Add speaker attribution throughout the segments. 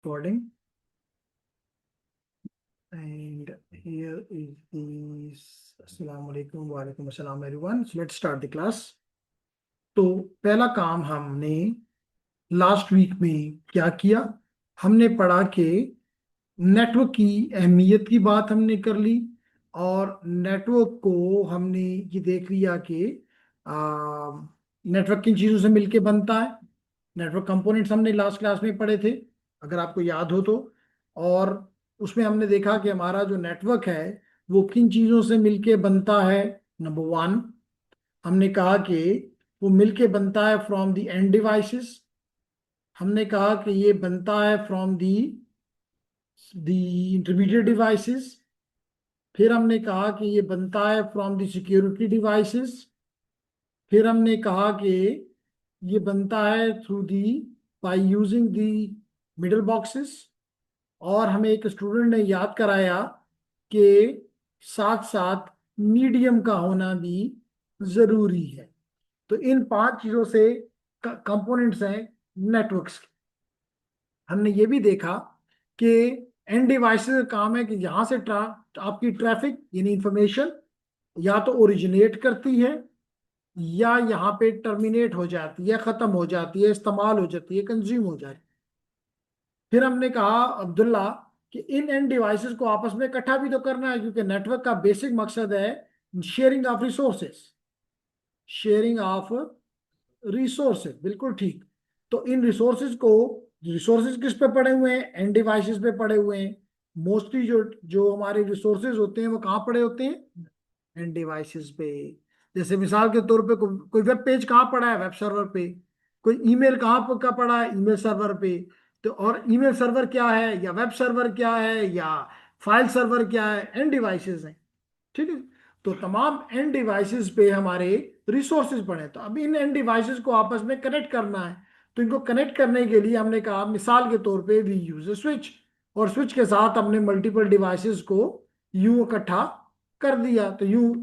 Speaker 1: recording. And here is the Assalamu alaikum wa alaikum assalam everyone. So let's start the class. तो पहला काम हमने last week में क्या किया, हमने पढ़ा कि नेटवर्क की अहमियत की बात हमने कर ली और नेटवर्क को हमने ये देख लिया कि नेटवर्क किन चीज़ों से मिलके बनता है। नेटवर्क कंपोनेंट्स हमने लास्ट क्लास में पढ़े थे, अगर आपको याद हो तो। और उसमें हमने देखा कि हमारा जो नेटवर्क है वो किन चीज़ों से मिलके बनता है। नंबर वन, हमने कहा कि वो मिलके बनता है फ्रॉम दी एंड डिवाइसेस। हमने कहा कि ये बनता है फ्रॉम दी इंटरमीडिएट डिवाइसेस। फिर हमने कहा कि ये बनता है फ्रॉम दी सिक्योरिटी डिवाइसेस। फिर हमने कहा कि ये बनता है through the by using the middle boxes. और हमें एक स्टूडेंट ने याद कराया कि साथ साथ मीडियम का होना भी जरूरी है। तो इन 5 चीजों से कंपोनेंट्स हैं नेटवर्क्स के। हमने ये भी देखा कि एंड डिवाइसेस का काम है कि यहां से आपकी ट्रैफिक यानी इंफॉर्मेशन या तो ओरिजिनेट करती है या यहाँ पे टर्मिनेट हो जाती है, खत्म हो जाती है, इस्तेमाल हो जाती है, कंज्यूम हो जाती है। फिर हमने कहा अब्दुल्ला कि इन एंड डिवाइसेस को आपस में इकट्ठा भी तो करना है, क्योंकि नेटवर्क का बेसिक मकसद है sharing of resources. Sharing of resources, बिल्कुल ठीक। तो इन रिसोर्सेज किस पे पड़े हुए हैं? एंड डिवाइसेस पे पड़े हुए हैं। मोस्टली जो जो हमारे रिसोर्सेज होते हैं वो कहाँ पड़े होते हैं? एंड डिवाइसेस पे। जैसे मिसाल के तौर पे कोई वेब पेज कहाँ पड़ा है? वेब सर्वर पे। कोई ईमेल कहाँ पर का पड़ा है? ईमेल सर्वर पे। तो और ईमेल सर्वर क्या है, या वेब सर्वर क्या है, या फाइल सर्वर क्या है? एंड डिवाइसेस है, ठीक है। तो तमाम एंड डिवाइसेस पे हमारे रिसोर्सेज पड़े। तो अब इन एंड डिवाइसेस को आपस में कनेक्ट करना है। तो इनको कनेक्ट करने के लिए हमने कहा, मिसाल के तौर पे वी यूज स्विच, और स्विच के साथ हमने मल्टीपल डिवाइसेस को यूं इकट्ठा कर दिया। तो यूं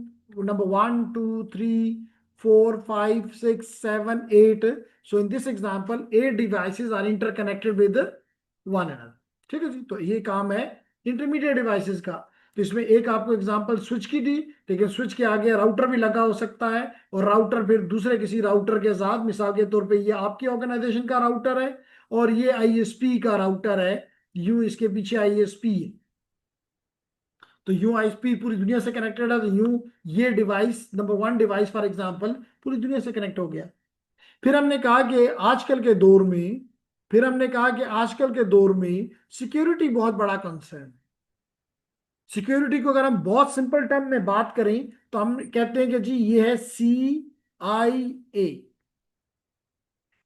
Speaker 1: number 1 2 3 4 5 6 7 8। So in this example 8 devices are interconnected with one another, ठीक है जी। तो ये काम है इंटरमीडिएट डिवाइसेस का। तो इसमें एक आपको एग्जांपल स्विच की दी, लेकिन स्विच के आगे राउटर भी लगा हो सकता है, और राउटर फिर दूसरे किसी राउटर के साथ, मिसाल के तौर पे ये आपकी ऑर्गेनाइजेशन का राउटर है और ये आईएसपी का राउटर है, यूं इसके पीछे आईएसपी है। तो यूं आईएसपी पूरी दुनिया से कनेक्टेड है, तो यूं ये device number 1 device for example पूरी दुनिया से कनेक्ट हो गया। फिर हमने कहा कि आजकल के दौर में सिक्योरिटी बहुत बड़ा कंसर्न है। सिक्योरिटी को अगर हम बहुत सिंपल टर्म में बात करें तो हम कहते हैं कि जी ये है CIA।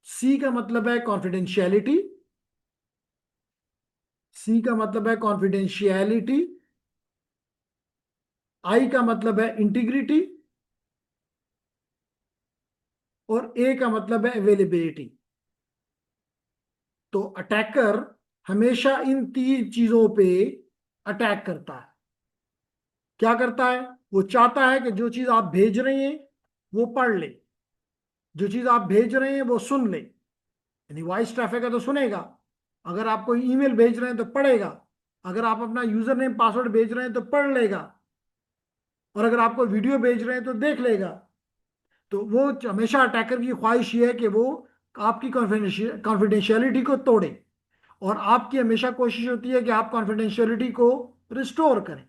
Speaker 1: सी का मतलब है कॉन्फिडेंशियलिटी। आई का मतलब है इंटीग्रिटी, और ए का मतलब है अवेलेबिलिटी। तो अटैकर हमेशा इन 3 चीजों पे अटैक करता है। क्या करता है? वो चाहता है कि जो चीज आप भेज रहे हैं वो पढ़ ले, जो चीज आप भेज रहे हैं वो सुन ले। यानी वॉइस ट्रैफिक है तो सुनेगा, अगर आप कोई ईमेल भेज रहे हैं तो पढ़ेगा, अगर आप अपना यूजर नेम पासवर्ड भेज रहे हैं तो पढ़ लेगा, और अगर आप कोई वीडियो भेज रहे हैं तो देख लेगा। तो वो हमेशा अटैकर की ख्वाहिश ये है कि वो आपकी कॉन्फिडेंशियलिटी को तोड़े, और आपकी हमेशा कोशिश होती है कि आप कॉन्फिडेंशियलिटी को रिस्टोर करें।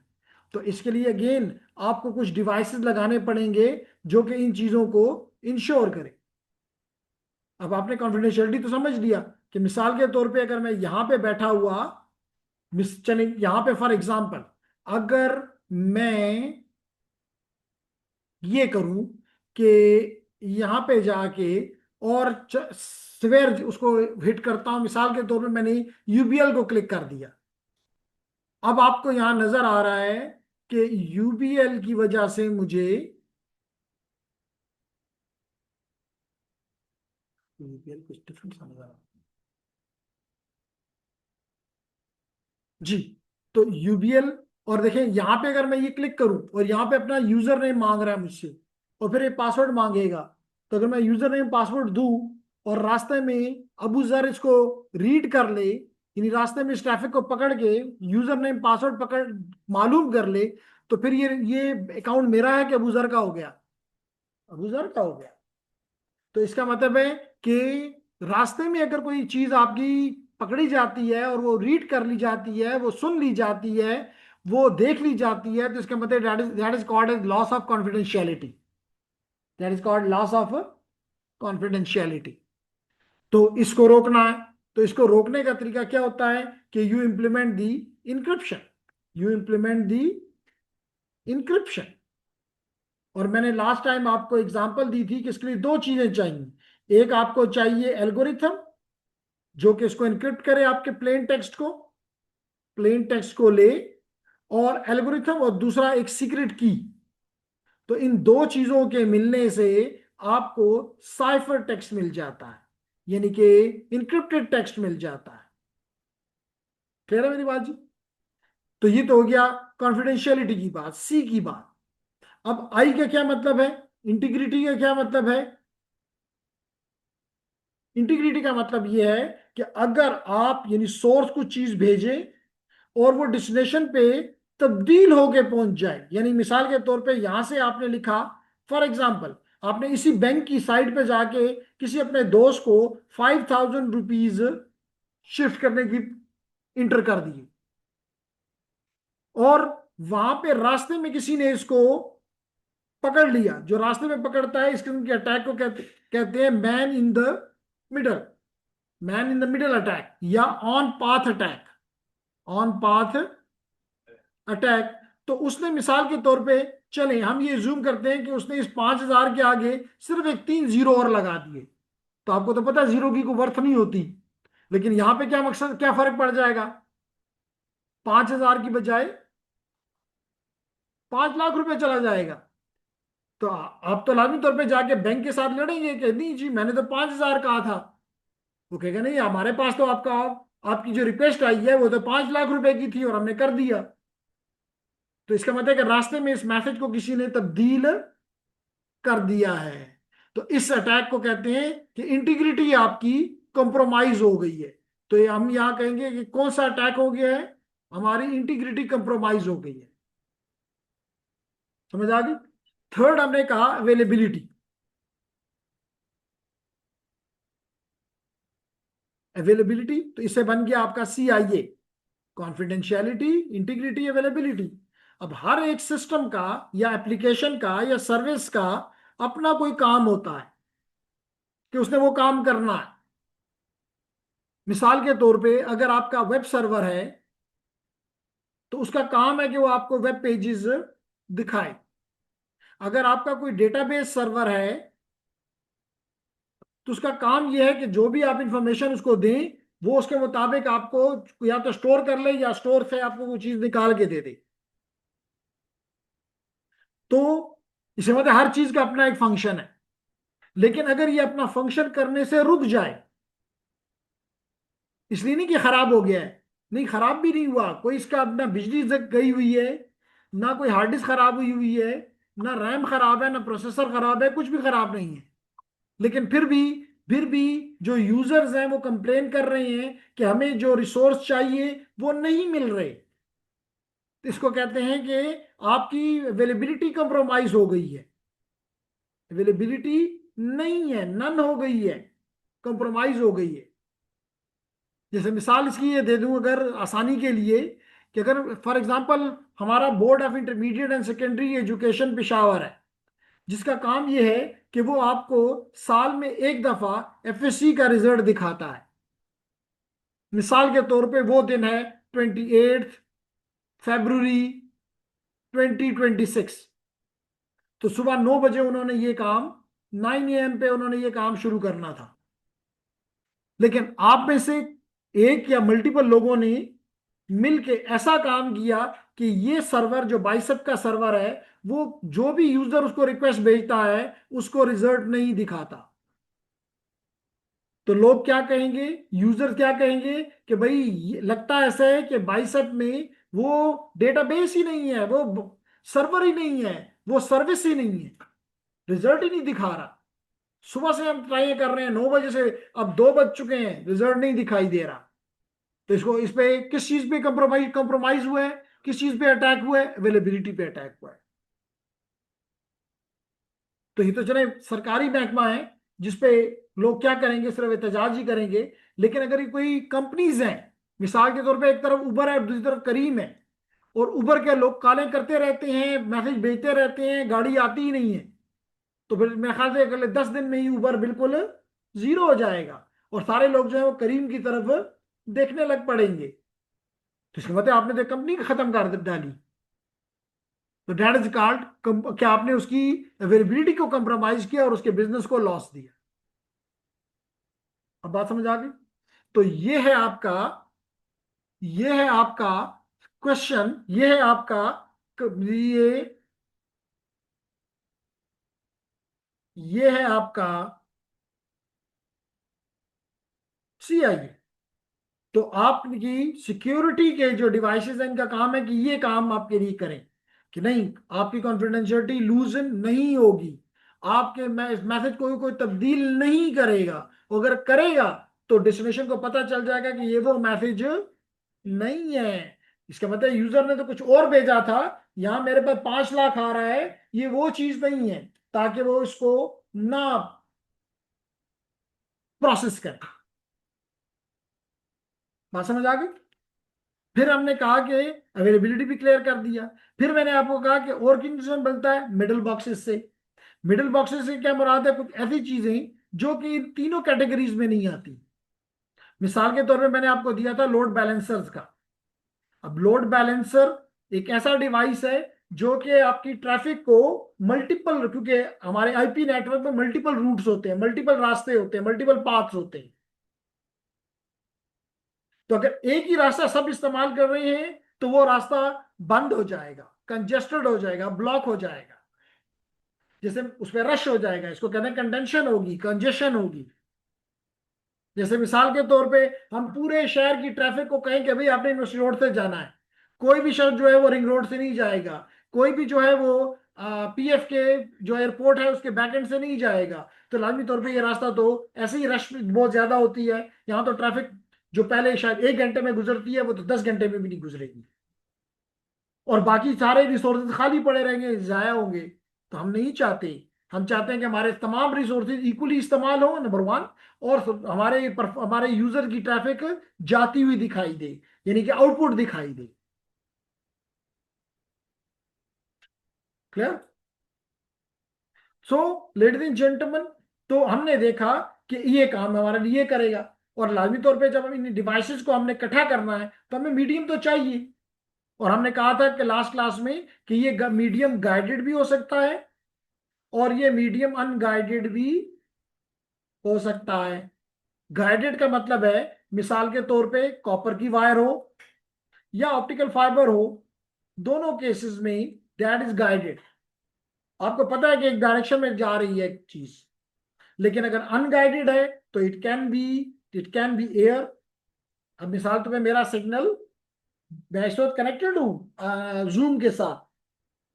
Speaker 1: तो इसके लिए अगेन आपको कुछ डिवाइसेस लगाने पड़ेंगे जो कि इन चीजों को इंश्योर करें। अब आपने कॉन्फिडेंशियलिटी तो समझ लिया कि मिसाल के तौर पे अगर मैं यहां पे बैठा हुआ, चले यहां पे फॉर एग्जांपल अगर मैं ये करूं कि यहां पे जाके और स्वेयर उसको हिट करता हूं, मिसाल के तौर पे मैंने यूबीएल को क्लिक कर दिया। अब आपको यहां नजर आ रहा है कि यूबीएल की वजह से मुझे यूबीएल कुछ डिफरेंट समझ आ रहा है जी। तो यूबीएल, और देखें यहां पे अगर मैं ये क्लिक करूं और यहां पे अपना यूजर नेम मांग रहा है मुझसे, और फिर एक पासवर्ड मांगेगा, तो अगर मैं यूजर नेम पासवर्ड दूं और रास्ते में अबू जर इसको रीड कर ले यानी रास्ते में इस ट्रैफिक को पकड़ के यूजर नेम पासवर्ड पकड़ मालूम कर ले, तो फिर ये अकाउंट मेरा है कि अबूजर का हो गया? अबूजर का हो गया। तो इसका मतलब है कि रास्ते में अगर कोई चीज आपकी पकड़ी जाती है और वो रीड कर ली जाती है, वो सुन ली जाती है, वो देख ली जाती है, तो इसका मतलब that is called as loss of confidentiality. That is called loss of confidentiality. तो इसको रोकना है। तो इसको रोकने का तरीका क्या होता है कि you implement the encryption. You implement the encryption. और मैंने लास्ट टाइम आपको एग्जांपल दी थी कि इसके लिए दो चीजें चाहिए। एक आपको चाहिए एल्गोरिथम जो कि इसको इनक्रिप्ट करे, आपके प्लेन टेक्स्ट को ले, और एल्गोरिथम, और दूसरा एक सीक्रेट की। तो इन दो चीजों के मिलने से आपको साइफर टेक्स्ट मिल जाता है, यानी कि इनक्रिप्टेड टेक्स्ट मिल जाता है। क्लियर है मेरी बात जी? तो ये तो हो गया कॉन्फिडेंशियलिटी की बात, सी की बात। अब आई का क्या मतलब है? इंटीग्रिटी का क्या मतलब है? इंटीग्रिटी का मतलब यह है कि अगर आप यानी सोर्स कुछ चीज भेजे और वो डेस्टिनेशन पे तब्दील होके पहुंच जाए, यानी मिसाल के तौर पे यहां से आपने लिखा, फॉर एग्जाम्पल आपने इसी बैंक की साइट पे जाके किसी अपने दोस्त को 5,000 रुपीज शिफ्ट करने की इंटर कर दी, और वहां पे रास्ते में किसी ने इसको पकड़ लिया। जो रास्ते में पकड़ता है इस किस्म के अटैक को कहते हैं man in the middle, man in the middle attack, या on path attack, on path attack. तो उसने मिसाल के तौर पे, चले हम ये जूम करते हैं कि उसने इस 5,000 के आगे सिर्फ एक 3 जीरो और लगा दिए। तो आपको तो पता है जीरो की कोई वर्थ नहीं होती, लेकिन यहां पे क्या मकसद, क्या फर्क पड़ जाएगा? 5,000 की बजाय 5 लाख रुपए चला जाएगा। तो आप तो लाजमी तौर पे जाके बैंक के साथ लड़ेंगे कि नहीं जी मैंने तो 5,000 कहा था। वो कहेगा नहीं, हमारे पास तो आपकी जो रिक्वेस्ट आई है वो तो 5 लाख रुपए की थी और हमने कर दिया। तो इसका मतलब है कि रास्ते में इस मैसेज को किसी ने तब्दील कर दिया है। तो इस अटैक को कहते हैं कि इंटीग्रिटी आपकी कंप्रोमाइज हो गई है। तो ये हम यहां कहेंगे कि कौन सा अटैक हो गया है? हमारी इंटीग्रिटी कंप्रोमाइज हो गई है। समझ आ गई? थर्ड हमने कहा अवेलेबिलिटी। अवेलेबिलिटी तो इससे बन गया आपका CIA, कॉन्फिडेंशियलिटी, इंटीग्रिटी, अवेलेबिलिटी। अब हर एक सिस्टम का या एप्लीकेशन का या सर्विस का अपना कोई काम होता है कि उसने वो काम करना है। मिसाल के तौर पे अगर आपका वेब सर्वर है तो उसका काम है कि वो आपको वेब पेजेस दिखाए। अगर आपका कोई डेटाबेस सर्वर है तो उसका काम यह है कि जो भी आप इंफॉर्मेशन उसको दें वो उसके मुताबिक आपको या तो स्टोर कर ले या स्टोर से आपको वो चीज निकाल के दे दे। तो इसे मतलब हर चीज का अपना एक फंक्शन है। लेकिन अगर ये अपना फंक्शन करने से रुक जाए, इसलिए नहीं कि खराब हो गया है, नहीं खराब भी नहीं हुआ कोई, इसका अपना बिजली गई हुई है, ना कोई हार्ड डिस्क खराब हुई हुई है, ना रैम खराब है, ना प्रोसेसर खराब है, कुछ भी खराब नहीं है। लेकिन फिर भी जो यूजर्स हैं वो कंप्लेन कर रहे हैं कि हमें जो रिसोर्स चाहिए वो नहीं मिल रहे। तो इसको कहते हैं कि आपकी अवेलेबिलिटी कंप्रोमाइज हो गई है। अवेलेबिलिटी नहीं है, नन हो गई है, कंप्रोमाइज हो गई है। जैसे मिसाल इसकी ये दे दूं अगर आसानी के लिए, कि अगर फॉर एग्जांपल हमारा board of intermediate and secondary education Peshawar है, जिसका काम ये है कि वो आपको साल में एक दफा FSC का रिजल्ट दिखाता है। मिसाल के तौर पे वो दिन है 28 फरवरी 2026। तो सुबह 9 बजे उन्होंने ये काम, 9 AM पे उन्होंने ये काम शुरू करना था। लेकिन आप में से एक या मल्टीपल लोगों ने मिलके ऐसा काम किया कि ये सर्वर जो बाइसेप का सर्वर है, वो जो भी यूजर उसको रिक्वेस्ट भेजता है उसको रिजल्ट नहीं दिखाता। तो लोग क्या कहेंगे, यूजर क्या कहेंगे कि भाई लगता ऐसा है कि बाइसेप में वो डेटाबेस ही नहीं है, वो सर्वर ही नहीं है, वो सर्विस ही नहीं है, रिजल्ट ही नहीं दिखा रहा। सुबह से हम ट्राई कर रहे हैं 9 बजे से, अब 2 बज चुके हैं, रिजल्ट नहीं दिखाई दे रहा। तो इसको इस पे किस चीज पे कंप्रोमाइज कंप्रोमाइज हुआ है, किस चीज पे अटैक हुआ है, अवेलेबिलिटी पे अटैक हुआ है। तो ये तो चले सरकारी महकमा है जिसपे लोग क्या करेंगे, सिर्फ एहतजाज ही करेंगे। लेकिन अगर ये कोई कंपनीज हैं, मिसाल के तौर पे एक तरफ उबर है, दूसरी तरफ करीम है, और उबर के लोग काले करते रहते हैं, मैसेज भेजते रहते हैं, गाड़ी आती ही नहीं है, तो फिर मेरे ख्याल से अगले 10 दिन में ही उबर बिल्कुल जीरो हो जाएगा, और सारे लोग जो है वो करीम की तरफ देखने लग पड़ेंगे। तो इसका मतलब आपने तो कंपनी खत्म कर डाली। तो डेट इज कॉल्ड, क्या आपने उसकी अवेलेबिलिटी को कंप्रोमाइज किया और उसके बिजनेस को लॉस दिया। अब बात समझ आ गई। तो ये है आपका क्वेश्चन, ये है आपका ये है आपका CIA। तो आपकी सिक्योरिटी के जो डिवाइसेस हैं इनका काम है कि ये काम आपके लिए करें कि नहीं, आपकी कॉन्फिडेंशियलिटी लूज नहीं होगी, आपके मैसेज कोई तब्दील नहीं करेगा, अगर करेगा तो डेस्टिनेशन को पता चल जाएगा कि ये वो मैसेज नहीं है। इसका मतलब यूजर ने तो कुछ और भेजा था, यहां मेरे पास 5 लाख आ रहा है, ये वो चीज नहीं है, ताकि वो इसको ना प्रोसेस करे। बात समझ आ गई। फिर हमने कहा कि अवेलेबिलिटी भी क्लियर कर दिया। फिर मैंने आपको कहा कि और किन चीजों में बनता है, मिडिल बॉक्सेस से। मिडिल बॉक्सेस से क्या मुराद है, कुछ ऐसी चीजें जो कि इन तीनों कैटेगरीज में नहीं आती। मिसाल के तौर पे मैंने आपको दिया था लोड बैलेंसर्स का। अब लोड बैलेंसर एक ऐसा डिवाइस है जो कि आपकी ट्रैफिक को मल्टीपल, क्योंकि हमारे आईपी नेटवर्क में मल्टीपल रूट्स होते हैं, मल्टीपल रास्ते होते हैं, मल्टीपल पाथ्स होते हैं। तो अगर एक ही रास्ता सब इस्तेमाल कर रहे हैं तो वो रास्ता बंद हो जाएगा, कंजेस्टेड हो जाएगा, ब्लॉक हो जाएगा, जैसे उस पर रश हो जाएगा, इसको कहते हैं कंटेंशन होगी, कंजेशन होगी। जैसे मिसाल के तौर पे हम पूरे शहर की ट्रैफिक को कहें कि भाई आपने यूनिवर्सिटी रोड से जाना है, कोई भी शख्स जो है वो रिंग रोड से नहीं जाएगा, कोई भी जो है वो PF के जो एयरपोर्ट है उसके बैक एंड से नहीं जाएगा, तो लाजमी तौर पे ये रास्ता तो ऐसे ही रश बहुत ज्यादा होती है, यहाँ तो ट्रैफिक जो पहले शायद 1 घंटे में गुजरती है वो तो 10 घंटे में भी नहीं गुजरेगी, और बाकी सारे रिसोर्सेज खाली पड़े रहेंगे, जाया होंगे। तो हम नहीं चाहते, हम चाहते हैं कि हमारे तमाम रिसोर्सेज इक्वली इस्तेमाल हो, नंबर वन, और हमारे यूजर की ट्रैफिक जाती हुई दिखाई दे, यानी कि आउटपुट दिखाई दे। Clear. So ladies and gentleman, तो हमने देखा कि ये काम हमारे लिए करेगा, और लाजमी तौर पे जब हम इन डिवाइसेस को हमने इकट्ठा करना है तो हमें मीडियम तो चाहिए। और हमने कहा था कि लास्ट क्लास में कि ये मीडियम गाइडेड भी हो सकता है और ये मीडियम अनगाइडेड भी हो सकता है। गाइडेड का मतलब है मिसाल के तौर पे कॉपर की वायर हो या ऑप्टिकल फाइबर हो, दोनों केसेस में दैट इज गाइडेड। आपको पता है कि एक डायरेक्शन में जा रही है एक चीज, लेकिन अगर अनगाइडेड है तो इट कैन बी एयर। अब मिसाल तो मेरा सिग्नल, मैं इस वक्त कनेक्टेड हूं जूम के साथ,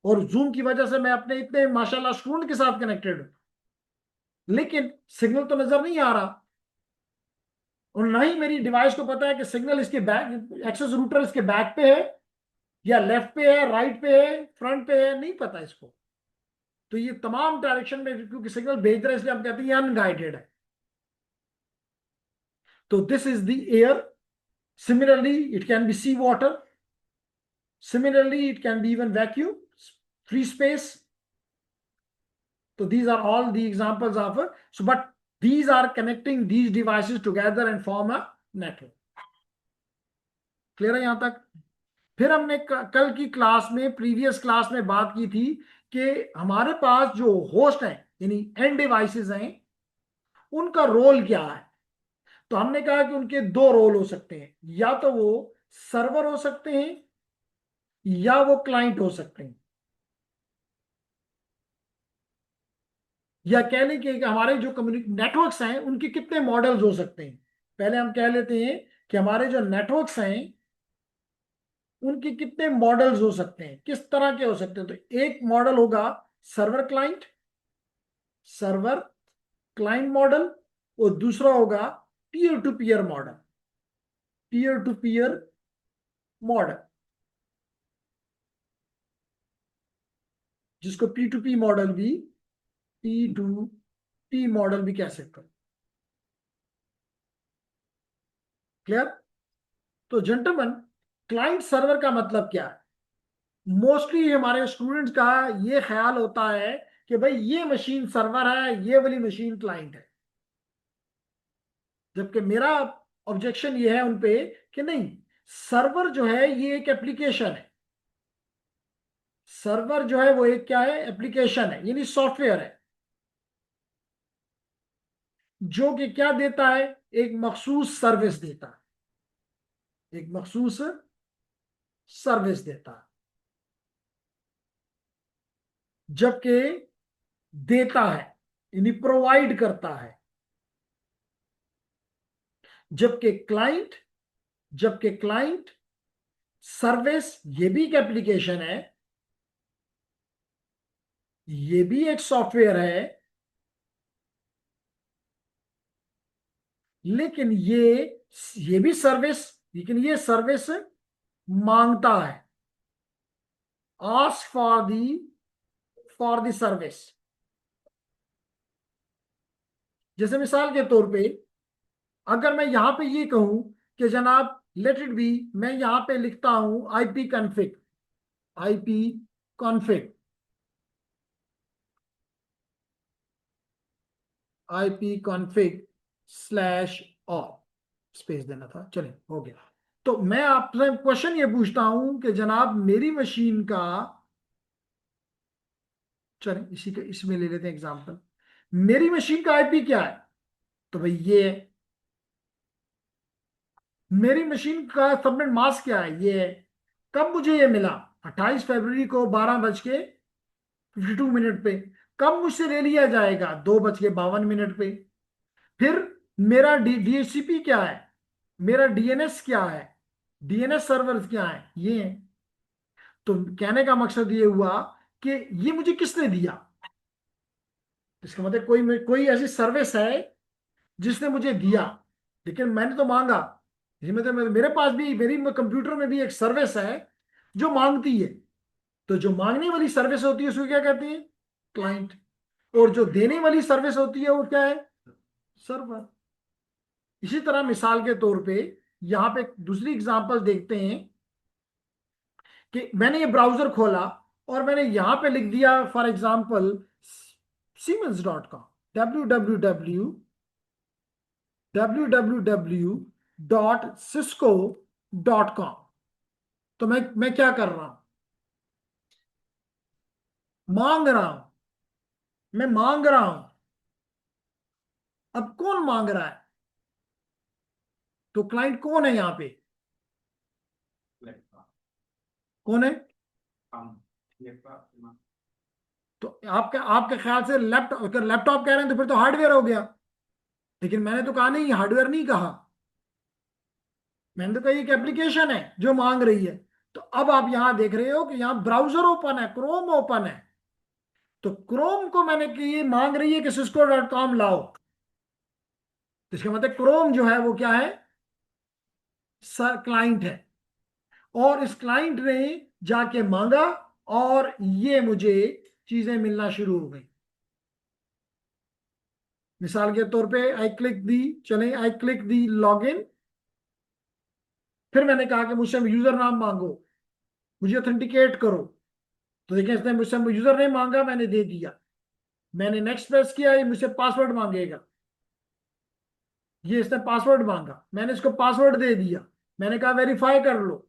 Speaker 1: और जूम की वजह से मैं अपने इतने माशाल्लाह स्टूडेंट के साथ कनेक्टेड हूं, लेकिन सिग्नल तो नजर नहीं आ रहा, और ना ही मेरी डिवाइस को पता है कि सिग्नल इसके बैक, एक्सेस रूटर इसके बैक पे है या लेफ्ट पे है, राइट पे है, फ्रंट पे है, नहीं पता इसको। तो ये तमाम डायरेक्शन में क्योंकि सिग्नल भेज रहा है, इसलिए हम कहते हैं ये अनगाइडेड है। तो this is the air. Similarly it can be sea water, similarly it can be even vacuum, free space. So these are all the examples of so but these are connecting these devices together and form a network. Clear है यहां तक। फिर हमने कल की class में, previous class में बात की थी कि हमारे पास जो होस्ट है यानी एंड डिवाइसेस हैं उनका रोल क्या है। तो हमने कहा कि उनके दो रोल हो सकते हैं, या तो वो सर्वर हो सकते हैं या वो क्लाइंट हो सकते हैं, या कह लें कि हमारे जो कम्युनिक नेटवर्क्स हैं उनके कितने मॉडल्स हो सकते हैं। पहले हम कह लेते हैं कि हमारे जो नेटवर्क्स हैं उनके कितने मॉडल्स हो सकते हैं, किस तरह के हो सकते हैं। तो एक मॉडल होगा सर्वर क्लाइंट मॉडल, और दूसरा होगा peer to peer model. Peer to peer model, जिसको पी टू पी मॉडल भी, पी टू पी मॉडल भी कह सकते हो। क्लियर? तो जेंटलमैन, क्लाइंट सर्वर का मतलब क्या है? मोस्टली हमारे स्टूडेंट्स का ये ख्याल होता है कि भाई ये मशीन सर्वर है, ये वाली मशीन क्लाइंट है, जबकि मेरा ऑब्जेक्शन ये है उनपे कि नहीं, सर्वर जो है ये एक एप्लीकेशन है। सर्वर जो है वो एक क्या है? एप्लीकेशन है, यानी सॉफ्टवेयर है, जो कि क्या देता है? एक मखसूस सर्विस देता है, एक मखसूस सर्विस देता है। जबकि देता है यानी प्रोवाइड करता है, जबकि क्लाइंट, जबकि क्लाइंट सर्विस ये भी एक एप्लीकेशन है, ये भी एक सॉफ्टवेयर है, लेकिन ये भी सर्विस, लेकिन ये सर्विस मांगता है, आस्क फॉर द सर्विस। जैसे मिसाल के तौर पे, अगर मैं यहां पे ये कहूं कि जनाब लेट इट बी, मैं यहां पे लिखता हूं IP config, IP config, IP config slash all, space देना था, चलिए हो गया। तो मैं आपसे क्वेश्चन ये पूछता हूं कि जनाब मेरी मशीन का, चलिए इसी के इसमें ले लेते हैं एग्जांपल, मेरी मशीन का आईपी क्या है? तो भाई ये है। मेरी मशीन का सबनेट मास्क क्या है? ये है। कब मुझे ये मिला? 28 फरवरी को 12:52 पे। कब मुझसे ले लिया जाएगा? 2:52 पे। फिर मेरा डीएचसीपी क्या है? मेरा डीएनएस क्या है? डीएनएस सर्वर क्या है? ये है। तो कहने का मकसद ये हुआ कि ये मुझे किसने दिया? इसका मतलब कोई ऐसी सर्विस है जिसने मुझे दिया, लेकिन मैंने तो मांगा। ये मतलब मेरे पास भी, मेरी कंप्यूटर में भी एक सर्विस है जो मांगती है। तो जो मांगने वाली सर्विस होती है उसको क्या कहते हैं? क्लाइंट। और जो देने वाली सर्विस होती है वो क्या है? सर्वर। इसी तरह मिसाल के तौर पे यहां पे दूसरी एग्जांपल देखते हैं कि मैंने ये ब्राउजर खोला और मैंने यहां पे लिख दिया फॉर एग्जांपल siemens.com, www.cisco.com। तो मैं क्या कर रहा हूं? मांग रहा हूं, मैं मांग रहा हूं। अब कौन मांग रहा है? तो क्लाइंट कौन है यहां पे? कौन है? तो आपके आपके ख्याल से लैपटॉप, अगर लैपटॉप कह रहे हैं तो फिर तो हार्डवेयर हो गया। लेकिन मैंने तो कहा नहीं, हार्डवेयर नहीं कहा, मैंने तो कहा एक एप्लीकेशन है जो मांग रही है। तो अब आप यहां देख रहे हो कि यहां ब्राउजर ओपन है, क्रोम ओपन है। तो क्रोम को मैंने कि ये मांग रही है कि cisco.com लाओ। तो इसका मतलब क्रोम जो है वो क्या है? सर क्लाइंट है। और इस क्लाइंट ने जाके मांगा और ये मुझे चीजें मिलना शुरू हो गई। मिसाल के तौर पे आई क्लिक दी, चलें I click the log in. फिर मैंने कहा कि मुझसे यूजर नाम मांगो, मुझे ऑथेंटिकेट करो। तो देखें इसने मुझसे यूजर नेम मांगा, मैंने दे दिया। मैंने नेक्स्ट प्रेस किया, ये मुझसे पासवर्ड मांगेगा। ये इसने पासवर्ड मांगा, मैंने इसको पासवर्ड दे दिया। मैंने कहा वेरीफाई कर लो।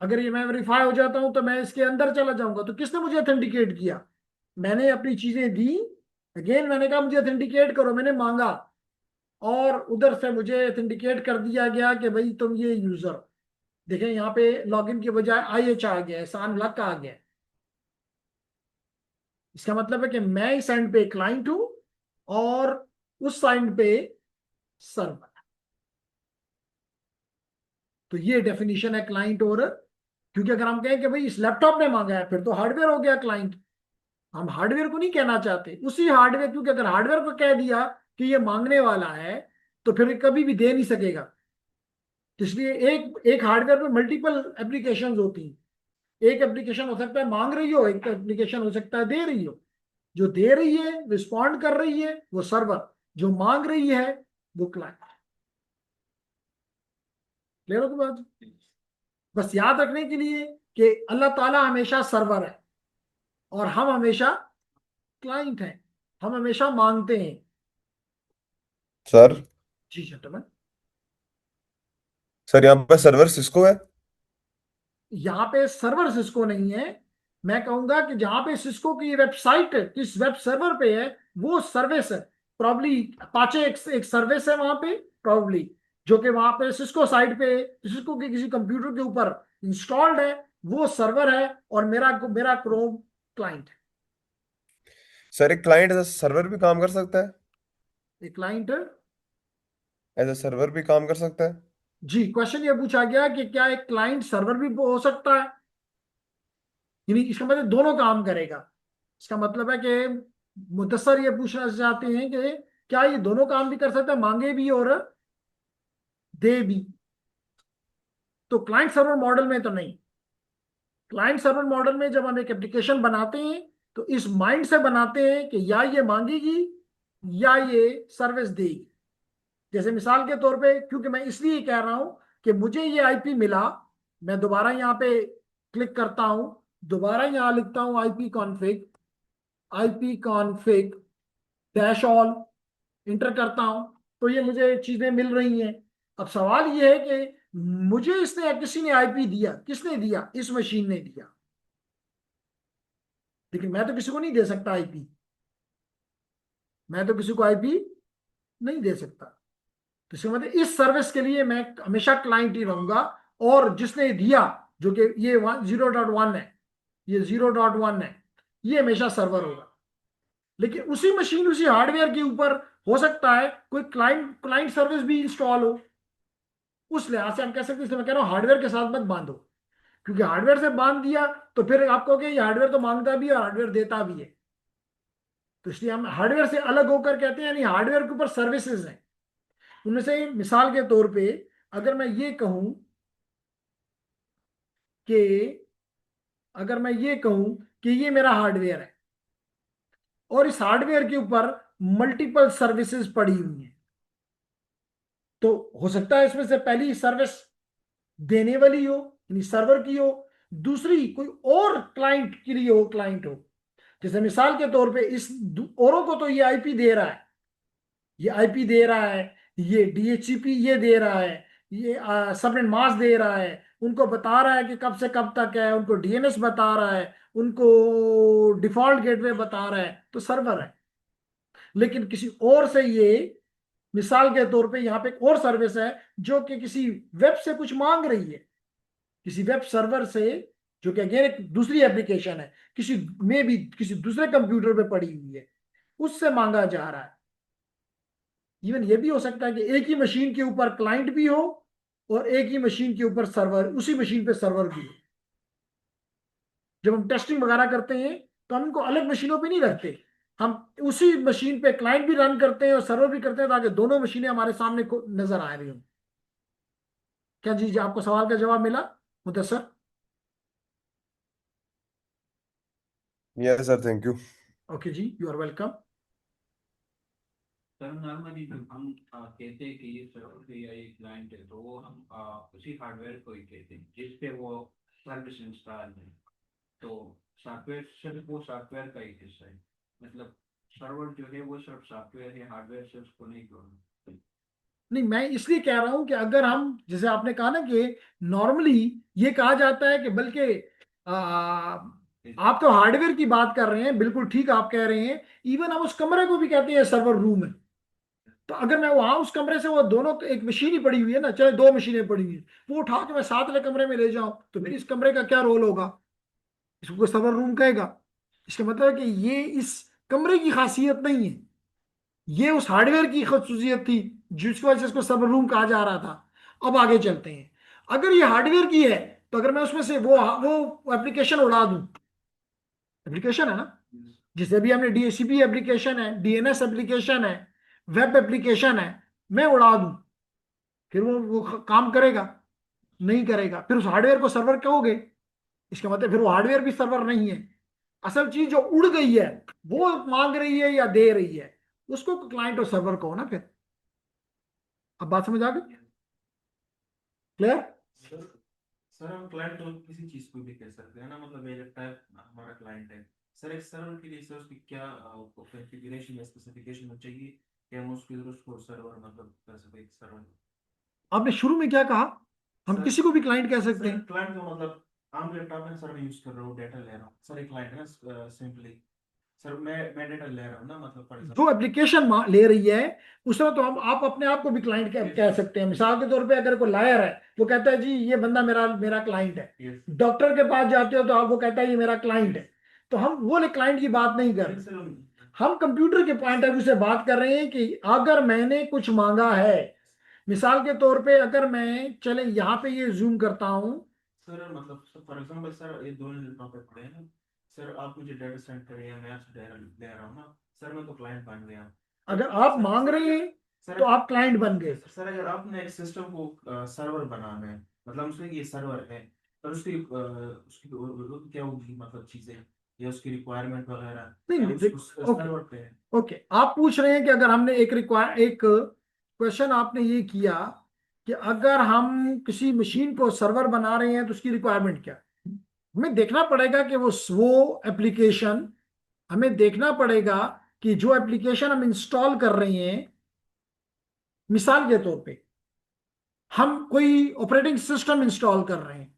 Speaker 1: अगर ये मैं वेरीफाई हो जाता हूं तो मैं इसके अंदर चला जाऊंगा। तो किसने मुझे ऑथेंटिकेट किया? मैंने अपनी चीजें दी, अगेन मैंने कहा मुझे ऑथेंटिकेट करो, मैंने मांगा, और उधर से मुझे ऑथेंटिकेट कर दिया गया कि भाई तुम ये यूजर। देखें यहाँ पे लॉगिन की बजाय IH आ गया है, सान लक आ गया है। इसका मतलब है कि मैं इस साइड पे क्लाइंट हूं और उस साइड पे सर्वर। तो ये डेफिनेशन है क्लाइंट। और क्योंकि अगर हम कहें कि भाई इस लैपटॉप ने मांगा है, फिर तो हार्डवेयर हो गया क्लाइंट। हम हार्डवेयर को नहीं कहना चाहते, उसी हार्डवेयर, क्योंकि अगर हार्डवेयर को कह दिया कि ये मांगने वाला है तो फिर कभी भी दे नहीं सकेगा। तो इसलिए एक एक हार्डवेयर पे मल्टीपल एप्लीकेशंस होती हैं। एक एप्लीकेशन हो सकता है मांग रही हो, एक एप्लीकेशन हो सकता है दे रही हो। जो दे रही है, रिस्पॉन्ड कर रही है, वो सर्वर। जो मांग रही है, वो क्लाइंट। क्लियर हो तो बात? बस याद रखने के लिए कि अल्लाह ताला हमेशा सर्वर है और हम हमेशा क्लाइंट हैं। हम हमेशा मांगते हैं।
Speaker 2: सर।
Speaker 1: जी जेंटलमैन।
Speaker 2: सर यहाँ पे सर्वर सिस्को है।
Speaker 1: यहाँ पे सर्वर सिस्को नहीं है। मैं कहूंगा कि जहां पे सिस्को की वेबसाइट किस वेब सर्वर पे है, वो सर्विस है। प्रॉब्ली अपाचे एक सर्विस है वहां पे, प्रॉब्ली, जो कि वहां पे सिस्को साइट पे सिस्को के किसी कंप्यूटर के ऊपर इंस्टॉल्ड है। वो सर्वर है और मेरा मेरा क्रोम क्लाइंट है।
Speaker 2: सर एक क्लाइंट एज सर्वर भी काम कर सकता है।
Speaker 1: एक क्लाइंट।
Speaker 2: एज अ सर्वर भी काम कर सकता है।
Speaker 1: जी, क्वेश्चन ये पूछा गया कि क्या एक क्लाइंट सर्वर भी हो सकता है। यानी इसका मतलब दोनों काम करेगा। इसका मतलब है कि मुदस्सर ये पूछना चाहते हैं कि क्या ये दोनों काम भी कर सकता है, मांगे भी और दे भी। तो क्लाइंट सर्वर मॉडल में तो नहीं। क्लाइंट सर्वर मॉडल में जब हम एक एप्लीकेशन बनाते हैं तो इस माइंड से बनाते हैं कि या ये मांगेगी या ये सर्विस देगी। जैसे मिसाल के तौर पे, क्योंकि मैं इसलिए कह रहा हूं कि मुझे ये आईपी मिला, मैं दोबारा यहाँ पे क्लिक करता हूं, दोबारा यहाँ लिखता हूं IP config dash all, inter करता हूं, तो ये मुझे चीजें मिल रही हैं। अब सवाल ये है कि मुझे इसने किसी ने आईपी दिया, किसने दिया? इस मशीन ने दिया। लेकिन मैं तो किसी को नहीं दे सकता आईपी। मैं तो किसी को आईपी नहीं दे सकता। तो इसका मतलब इस सर्विस के लिए मैं हमेशा क्लाइंट ही रहूंगा। और जिसने दिया, जो कि ये 0.1 है, ये 0.1 है, ये हमेशा सर्वर होगा। लेकिन उसी मशीन, उसी हार्डवेयर के ऊपर हो सकता है कोई क्लाइंट क्लाइंट सर्विस भी इंस्टॉल हो। उस लिहाज से हम कह सकते हैं, इसलिए मैं कह रहा हूं हार्डवेयर के साथ मत बांधो। क्योंकि हार्डवेयर से बांध दिया तो फिर आप कहोगे ये हार्डवेयर तो मांगता भी है, हार्डवेयर देता भी है। तो इसलिए हम हार्डवेयर से अलग होकर कहते हैं, यानी हार्डवेयर के ऊपर सर्विसेज हैं। उनमें से मिसाल के तौर पे अगर मैं ये कहूं कि अगर मैं ये कहूं कि ये मेरा हार्डवेयर है और इस हार्डवेयर के ऊपर मल्टीपल सर्विसेज पड़ी हुई हैं, तो हो सकता है इसमें से पहली सर्विस देने वाली हो, यानी सर्वर की हो, दूसरी कोई और क्लाइंट के लिए हो, क्लाइंट हो। जैसे मिसाल के तौर पे इस औरों को तो ये आईपी दे रहा है, ये आईपी दे रहा है, ये डीएचसीपी ये दे रहा है, ये सबनेट मास्क दे रहा है, उनको बता रहा है कि कब से कब तक है, उनको डीएनएस बता रहा है, उनको डिफॉल्ट गेटवे बता रहा है, तो सर्वर है। लेकिन किसी और से ये, मिसाल के तौर पे यहाँ पे एक और सर्विस है जो कि किसी वेब से कुछ मांग रही है, किसी वेब सर्वर से, जो कि अगेन एक दूसरी एप्लीकेशन है, किसी में भी किसी दूसरे कंप्यूटर पे पड़ी हुई है, उससे मांगा जा रहा है। इवन ये भी हो सकता है कि एक ही मशीन के ऊपर क्लाइंट भी हो और एक ही मशीन के ऊपर सर्वर, उसी मशीन पे सर्वर भी हो। जब हम टेस्टिंग वगैरह करते हैं तो हम इनको अलग मशीनों पे नहीं रखते। हम उसी मशीन पे क्लाइंट भी रन करते हैं और सर्वर भी करते हैं, ताकि दोनों मशीनें हमारे सामने को नजर आ रही हो। क्या जी जी आपको सवाल का जवाब मिला Mudassar?
Speaker 2: Yes sir, thank you.
Speaker 1: Okay जी, you are welcome.
Speaker 3: Sir normally जब हम कहते हैं कि ये सर्वर या ये क्लाइंट है, तो वो हम उसी हार्डवेयर को ही कहते हैं जिस पे वो सर्विस इंस्टॉल है। तो सॉफ्टवेयर सिर्फ वो सॉफ्टवेयर का ही हिस्सा है, मतलब सर्वर जो है वो सिर्फ सॉफ्टवेयर है, हार्डवेयर से उसको नहीं जोड़ना।
Speaker 1: नहीं, मैं इसलिए कह रहा हूं कि अगर हम, जैसे आपने कहा ना कि नॉर्मली ये कहा जाता है कि बल्कि आप तो हार्डवेयर की बात कर रहे हैं, बिल्कुल ठीक आप कह रहे हैं। इवन हम उस कमरे को भी कहते हैं सर्वर रूम है। तो अगर मैं वहां उस कमरे से, वो दोनों एक मशीन ही पड़ी हुई है ना, चाहे दो मशीनें पड़ी हुई है, वो उठा के मैं साथ वाले कमरे में ले जाऊं, तो फिर इस कमरे का क्या रोल होगा? इसको कोई सर्वर रूम कहेगा? इसका मतलब है कि ये इस कमरे की खासियत नहीं है, ये उस हार्डवेयर की खसूसियत थी जिसकी वजह से इसको सर्वर रूम कहा जा रहा था। अब आगे चलते हैं। अगर ये हार्डवेयर की है, तो अगर मैं उसमें से वो एप्लीकेशन उड़ा दूं, एप्लीकेशन है ना, जैसे भी हमने डीएचसीपी एप्लीकेशन है, डीएनएस एप्लीकेशन है, वेब एप्लीकेशन है, मैं उड़ा दूं, फिर वो काम करेगा नहीं करेगा, फिर उस हार्डवेयर को सर्वर कहोगे, इसका मतलब फिर वो हार्डवेयर भी सर्वर नहीं है। असल चीज जो उड़ गई है वो मांग रही है या दे रही है, उसको क्लाइंट और सर्वर कहो ना फिर। अब बात समझ आ गई? क्लियर?
Speaker 4: सर सर हम क्लाइंट तो किसी चीज को भी कह सकते हैं ना, मतलब ये लगता है हमारा क्लाइंट है सर, एक सर्वर के लिए सर उसकी क्या कॉन्फ़िगरेशन या स्पेसिफिकेशन चाहिए कि हम उसके थ्रू उसको सर्वर मतलब कर सके एक सर्वर।
Speaker 1: आपने शुरू में क्या कहा? हम
Speaker 4: सर
Speaker 1: किसी को भी क्लाइंट कह सकते
Speaker 4: सर
Speaker 1: हैं।
Speaker 4: क्लाइंट का मतलब आम लैपटॉप में सर मैं यूज कर रहा हूँ, डेटा ले रहा हूँ सर, एक क्लाइंट है ना सिंपली। सर मैं डेटा ले रहा हूँ ना, मतलब फॉर
Speaker 1: जो
Speaker 4: एग्जांपल।
Speaker 1: एप्लीकेशन ले रही है उसमें तो हम आप अपने आप को भी क्लाइंट कह सकते हैं। मिसाल के तौर पे अगर कोई लायर है, वो कहता है जी ये बंदा मेरा मेरा क्लाइंट है।
Speaker 4: यस
Speaker 1: डॉक्टर के पास जाते हो तो आप वो कहता है ये मेरा क्लाइंट है। तो हम वो क्लाइंट की बात नहीं कर रहे,
Speaker 4: सर
Speaker 1: हम कंप्यूटर के पॉइंट ऑफ व्यू से बात कर रहे हैं कि अगर मैंने कुछ मांगा है। मिसाल के तौर पे अगर मैं, चले यहाँ पे ये जूम करता हूँ।
Speaker 4: सर मतलब फॉर एग्जांपल सर ये दोनों लैपटॉप पे पड़े हैं ना सर, आप मुझे डेटा सेंड करिए या मैं आपसे डेटा ले रहा हूँ ना सर, मैं तो क्लाइंट बन गया।
Speaker 1: अगर आप मांग रहे हैं
Speaker 4: सर
Speaker 1: तो आप क्लाइंट बन गए।
Speaker 4: सर अगर आपने एक सिस्टम को सर्वर बनाना है, मतलब उसमें ये सर्वर है, और उसकी क्या होगी मतलब चीजें या उसकी रिक्वायरमेंट वगैरह
Speaker 1: नहीं
Speaker 4: या
Speaker 1: नहीं
Speaker 4: उसको
Speaker 1: ओके
Speaker 4: सर्वर पे है।
Speaker 1: ओके, आप पूछ रहे हैं कि अगर हमने एक क्वेश्चन आपने ये किया कि अगर हम किसी मशीन को सर्वर बना रहे हैं तो उसकी रिक्वायरमेंट क्या है? हमें देखना पड़ेगा कि वो एप्लीकेशन, हमें देखना पड़ेगा कि जो एप्लीकेशन हम इंस्टॉल कर रहे हैं, मिसाल के तौर पे हम कोई ऑपरेटिंग सिस्टम इंस्टॉल कर रहे हैं,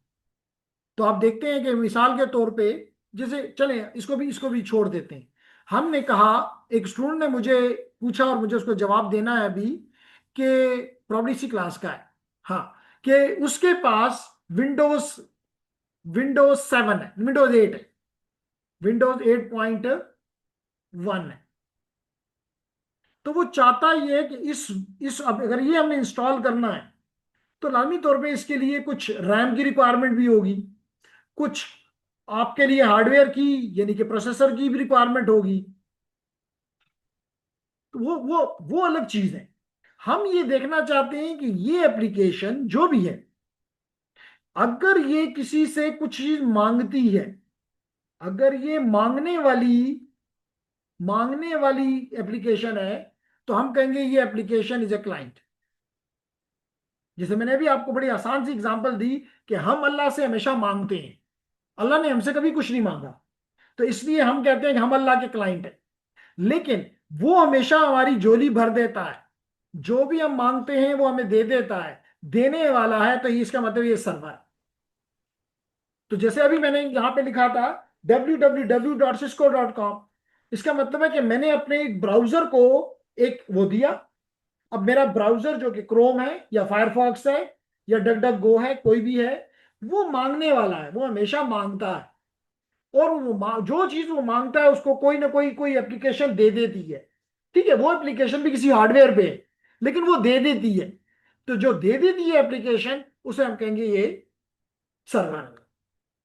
Speaker 1: तो आप देखते हैं कि मिसाल के तौर पे, जैसे चले इसको भी छोड़ देते हैं। हमने कहा, एक स्टूडेंट ने मुझे पूछा और मुझे उसको जवाब देना है अभी, कि प्रॉब्लम इसी क्लास का है, हाँ, कि उसके पास विंडोज विंडोज 7 है, विंडोज 8 है, विंडोज 8.1 है। तो वो चाहता ये है कि इस अब अगर ये हमें इंस्टॉल करना है तो लाजमी तौर पे इसके लिए कुछ रैम की रिक्वायरमेंट भी होगी, कुछ आपके लिए हार्डवेयर की यानी कि प्रोसेसर की भी रिक्वायरमेंट होगी। तो वो अलग चीज है। हम ये देखना चाहते हैं कि ये एप्लीकेशन जो भी है, अगर ये किसी से कुछ चीज मांगती है, अगर ये मांगने वाली एप्लीकेशन है, तो हम कहेंगे ये एप्लीकेशन इज ए क्लाइंट। जैसे मैंने अभी आपको बड़ी आसान सी एग्जांपल दी कि हम अल्लाह से हमेशा मांगते हैं, अल्लाह ने हमसे कभी कुछ नहीं मांगा, तो इसलिए हम कहते हैं कि हम अल्लाह के क्लाइंट हैं। लेकिन वो हमेशा हमारी झोली भर देता है, जो भी हम मांगते हैं वो हमें दे देता है, देने वाला है, तो इसका मतलब ये सर्वर है। तो जैसे अभी मैंने यहां पे लिखा था www.cisco.com, इसका मतलब है कि मैंने अपने एक ब्राउजर को एक वो दिया। अब मेरा ब्राउजर जो कि क्रोम है या फायरफॉक्स है या डक डक गो है, कोई भी है, वो मांगने वाला है, वो हमेशा मांगता है। और जो चीज वो मांगता है उसको कोई ना कोई एप्लीकेशन दे देती है। ठीक है, वो एप्लीकेशन भी किसी हार्डवेयर पे है, लेकिन वो दे देती है। तो जो दे देती है एप्लीकेशन, उसे हम कहेंगे ये सर्वर।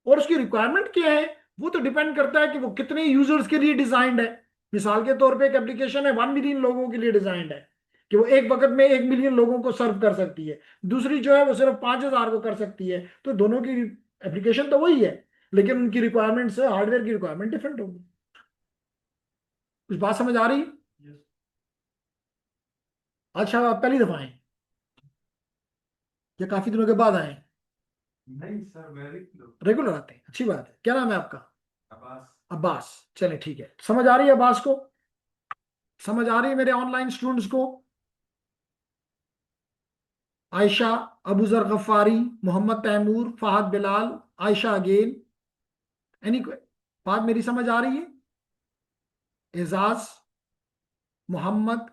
Speaker 1: और उसकी रिक्वायरमेंट क्या है, वो तो डिपेंड करता है कि वो कितने यूजर्स के लिए डिजाइंड है। मिसाल के तौर पे एक एप्लीकेशन है 1 मिलियन लोगों के लिए डिजाइंड है, कि वो एक वक्त में 1 मिलियन लोगों को सर्व कर सकती है। दूसरी जो है वो सिर्फ 5,000 को कर सकती है। तो दोनों की एप्लीकेशन तो वही है, लेकिन उनकी रिक्वायरमेंट्स, हार्डवेयर की रिक्वायरमेंट डिफरेंट होगी। कुछ बात समझ आ रही है? अच्छा, आप पहली दफा आए या काफी दिनों के बाद आए?
Speaker 4: नहीं सर वेरी
Speaker 1: रेगुलर आते हैं, अच्छी बात है। क्या नाम है आपका?
Speaker 4: आवाज।
Speaker 1: अब्बास। चले ठीक है, समझ आ रही है अब्बास को? समझ आ रही है मेरे ऑनलाइन स्टूडेंट्स को? आयशा, अबू जर गफ्फारी, मोहम्मद तैमूर, फहद बिलाल, आयशा अगेन, एनी बात मेरी समझ आ रही है? Ejaz, Mohammad,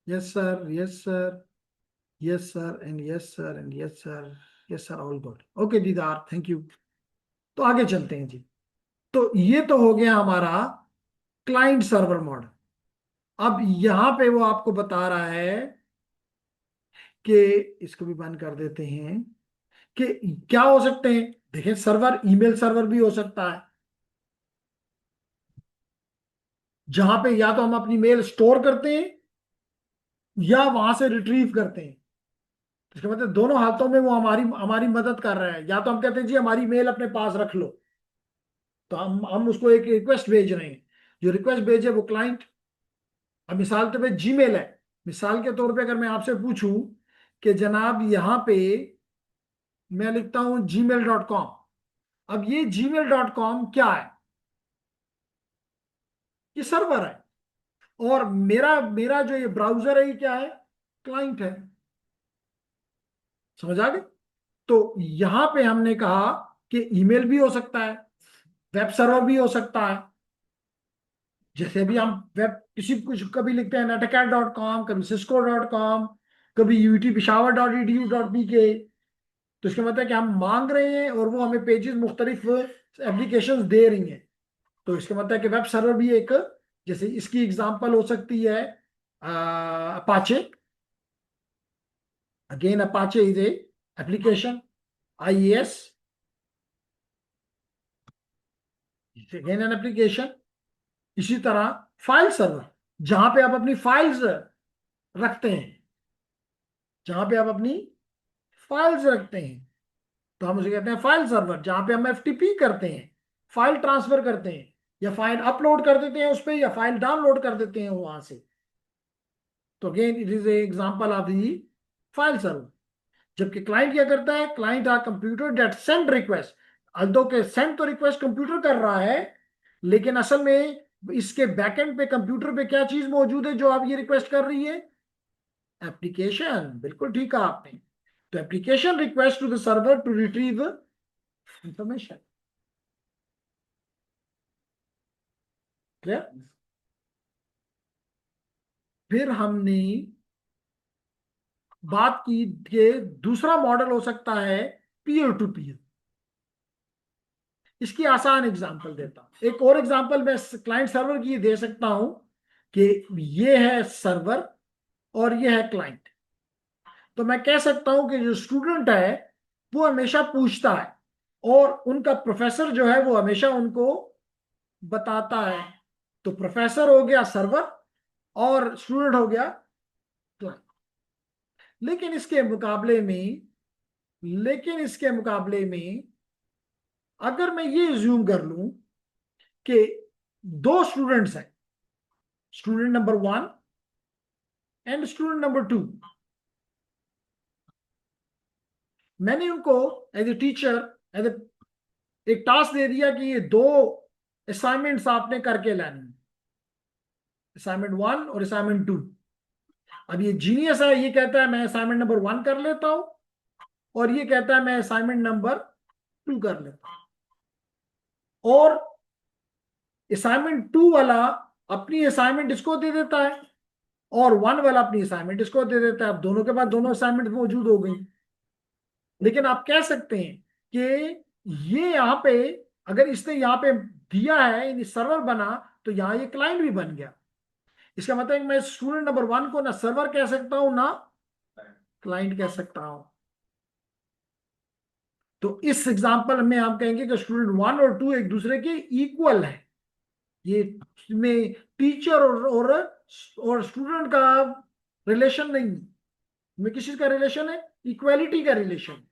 Speaker 1: yes sir, yes sir, yes sir and yes sir and yes sir, yes sir, all good, okay Didar, thank you. तो आगे चलते हैं जी। तो ये तो हो गया हमारा क्लाइंट सर्वर मॉडल। अब यहां पे वो आपको बता रहा है कि, इसको भी बंद कर देते हैं, कि क्या हो सकते हैं। देखिए, सर्वर ईमेल सर्वर भी हो सकता है, जहां पे या तो हम अपनी मेल स्टोर करते हैं या वहां से रिट्रीव करते हैं। इसका मतलब दोनों हालतों में वो हमारी हमारी मदद कर रहा है। या तो हम कहते हैं जी हमारी मेल अपने पास रख लो, तो हम उसको एक रिक्वेस्ट भेज रहे हैं, जो रिक्वेस्ट भेजे वो क्लाइंट। अब मिसाल के पे जीमेल है, मिसाल के तौर पे अगर मैं आपसे पूछूं कि जनाब यहां पे मैं लिखता हूं gmail.com, अब ये gmail.com क्या है? ये सर्वर है, और मेरा मेरा जो ये ब्राउजर है ये क्या है? क्लाइंट है। समझ आ गए? तो यहां पे हमने कहा कि ईमेल भी हो सकता है, वेब सर्वर भी हो सकता है। जैसे भी हम वेब किसी कुछ कभी लिखते हैं netacad.com, कभी cisco.com, कभी UT Peshawar.edu.pk, तो इसका मतलब है कि हम मांग रहे हैं और वो हमें पेजेस मुख्तलिफ एप्लीकेशन दे रही हैं। तो इसका मतलब है कि वेब सर्वर भी एक, जैसे इसकी एग्जांपल हो सकती है Apache. Again Apache is a application, IES again an application. इसी तरह फाइल सर्वर, जहां पे आप अपनी फाइल्स रखते हैं, जहां पे आप अपनी फाइल्स रखते हैं, तो हम उसे कहते हैं फाइल सर्वर। जहां पे हम FTP करते हैं, फाइल ट्रांसफर करते हैं, या फाइल अपलोड कर देते हैं उस पर, या फाइल डाउनलोड कर देते हैं वहां से, तो again it is a example of the file server. जबकि क्लाइंट क्या करता है? Client are computer that send request. Although के सेंड तो रिक्वेस्ट कंप्यूटर कर रहा है, लेकिन असल में इसके बैकएंड पे कंप्यूटर पे क्या चीज मौजूद है जो आप ये रिक्वेस्ट कर रही है? एप्लीकेशन। बिल्कुल ठीक कहा आपने। तो application request to the server to retrieve information. Clear? फिर हमने बात की कि दूसरा मॉडल हो सकता है पीयर टू पीयर। इसकी आसान एग्जांपल देता हूं। एक और एग्जांपल मैं क्लाइंट सर्वर की दे सकता हूं कि ये है सर्वर और ये है क्लाइंट। तो मैं कह सकता हूं कि जो स्टूडेंट है वो हमेशा पूछता है, और उनका प्रोफेसर जो है वो हमेशा उनको बताता है। तो प्रोफेसर हो गया सर्वर और स्टूडेंट हो गया क्लाइंट। लेकिन इसके मुकाबले में लेकिन इसके मुकाबले में अगर मैं ये ज्यूम कर लूं कि दो स्टूडेंट्स हैं, student number 1 and student number 2, मैंने उनको एज ए टीचर एज एक टास्क दे दिया कि ये दो असाइनमेंट्स आपने करके लानी है, असाइनमेंट 1 और असाइनमेंट 2। अब ये जीनियस है, ये कहता है मैं असाइनमेंट नंबर 1 कर लेता हूं, और ये कहता है मैं असाइनमेंट नंबर 2 कर लेता हूं। और असाइनमेंट 2 वाला अपनी असाइनमेंट इसको दे देता है, और 1 वाला अपनी असाइनमेंट इसको दे देता है। अब दोनों के पास दोनों असाइनमेंट मौजूद हो गई। लेकिन आप कह सकते हैं कि ये यहां पे, अगर इसने यहां पे दिया है यानी सर्वर बना, तो यहां ये क्लाइंट भी बन गया। इसका मतलब है कि मैं स्टूडेंट नंबर 1 को ना सर्वर कह सकता हूं ना क्लाइंट कह सकता हूं। तो इस एग्जांपल में हम कहेंगे कि स्टूडेंट 1 और 2 एक दूसरे के इक्वल है। ये में टीचर और स्टूडेंट का रिलेशन नहीं, में किसी का रिलेशन है? इक्वालिटी का रिलेशन।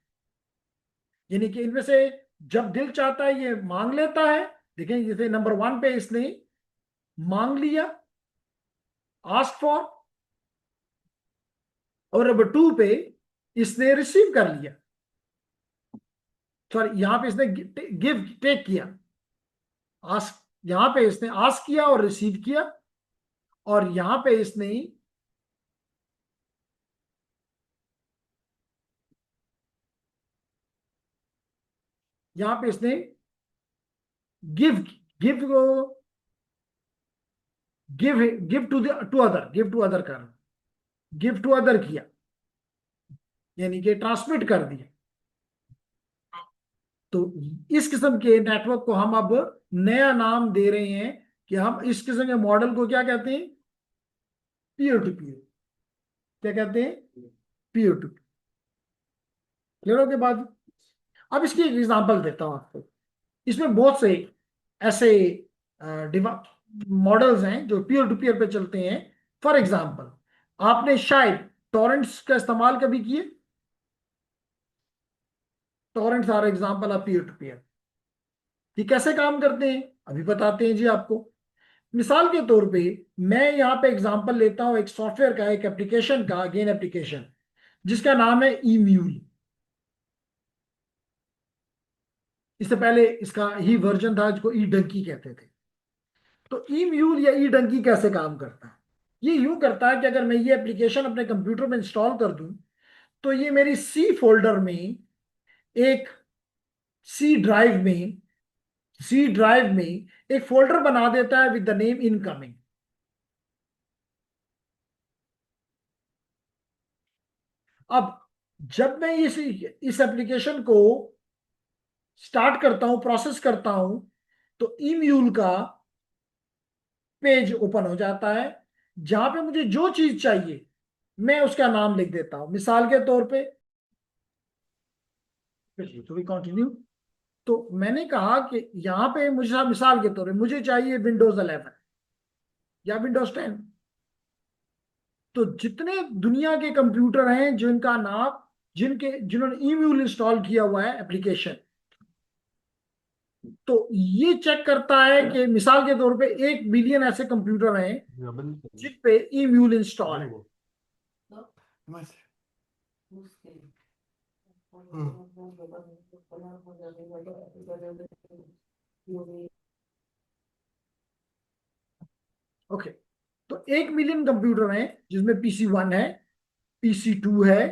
Speaker 1: यानी कि इनमें से जब दिल चाहता है ये मांग लेता है। देखें, जैसे नंबर 1 पे इसने मांग लिया, आस्क फॉर, और नंबर 2 पे इसने रिसीव कर लिया। सॉरी, यहां पे इसने गिव टेक किया। आस्क, यहां पे इसने आस्क किया और रिसीव किया, और यहां पे इसने give give give give to other कर गिव टू अदर किया, यानी कि ट्रांसमिट कर दिया। तो इस किस्म के नेटवर्क को हम अब नया नाम दे रहे हैं कि हम इस किस्म के मॉडल को क्या कहते हैं? Peer to peer. क्या कहते हैं? Peer to peer. क्लियर हो गया बात? अब इसकी एक एग्जांपल देता हूं आपको। इसमें बहुत से ऐसे मॉडल्स हैं जो पीयर टू पीयर पे चलते हैं। फॉर एग्जांपल, आपने शायद टॉरेंट्स का इस्तेमाल कभी किए। Torrents are example of peer to peer. ये कैसे काम करते हैं अभी बताते हैं जी आपको। मिसाल के तौर पे मैं यहाँ पे एग्जांपल लेता हूं एक सॉफ्टवेयर का, एक एप्लीकेशन का, अगेन एप्लीकेशन, जिसका नाम है ईम्यूल। इससे पहले इसका ही वर्जन था जिसको ई डंकी कहते थे। तो ई म्यूल या ई डंकी कैसे काम करता है? ये यूं करता है कि अगर मैं ये एप्लीकेशन अपने कंप्यूटर में इंस्टॉल कर दूं तो ये मेरी सी फोल्डर में, एक सी ड्राइव में सी ड्राइव में एक फोल्डर बना देता है विद द नेम इनकमिंग। अब जब मैं इस एप्लीकेशन को स्टार्ट करता हूं, प्रोसेस करता हूं, तो ई म्यूल का पेज ओपन हो जाता है जहां पे मुझे जो चीज चाहिए मैं उसका नाम लिख देता हूं। मिसाल के तौर पे तो भी कंटिन्यू। तो मैंने कहा कि यहां पे मुझे, मिसाल के तौर पे मुझे चाहिए विंडोज 11 या विंडोज 10। तो जितने दुनिया के कंप्यूटर हैं जिनका नाम, जिन्होंने ईम्यूल इंस्टॉल किया हुआ है एप्लीकेशन, तो ये चेक करता है कि मिसाल के तौर पे 1 बिलियन ऐसे कंप्यूटर हैं जिन पे ईम्यूल इंस्टॉल है। ओके, तो 1 मिलियन कंप्यूटर हैं जिसमें पीसी 1 है, पीसी 2 है,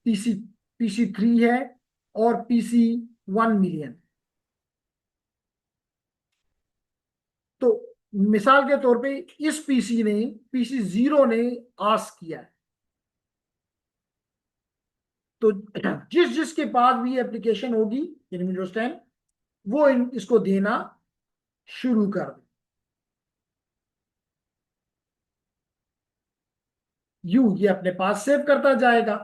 Speaker 1: पीसी पीसी 3 है और पीसी 1 मिलियन। तो मिसाल के तौर पे इस पीसी 0 ने आस्क किया है, तो जिस जिसके पास भी एप्लीकेशन होगी यानी विंडोज 10, वो इसको देना शुरू कर दे। ये अपने पास सेव करता जाएगा।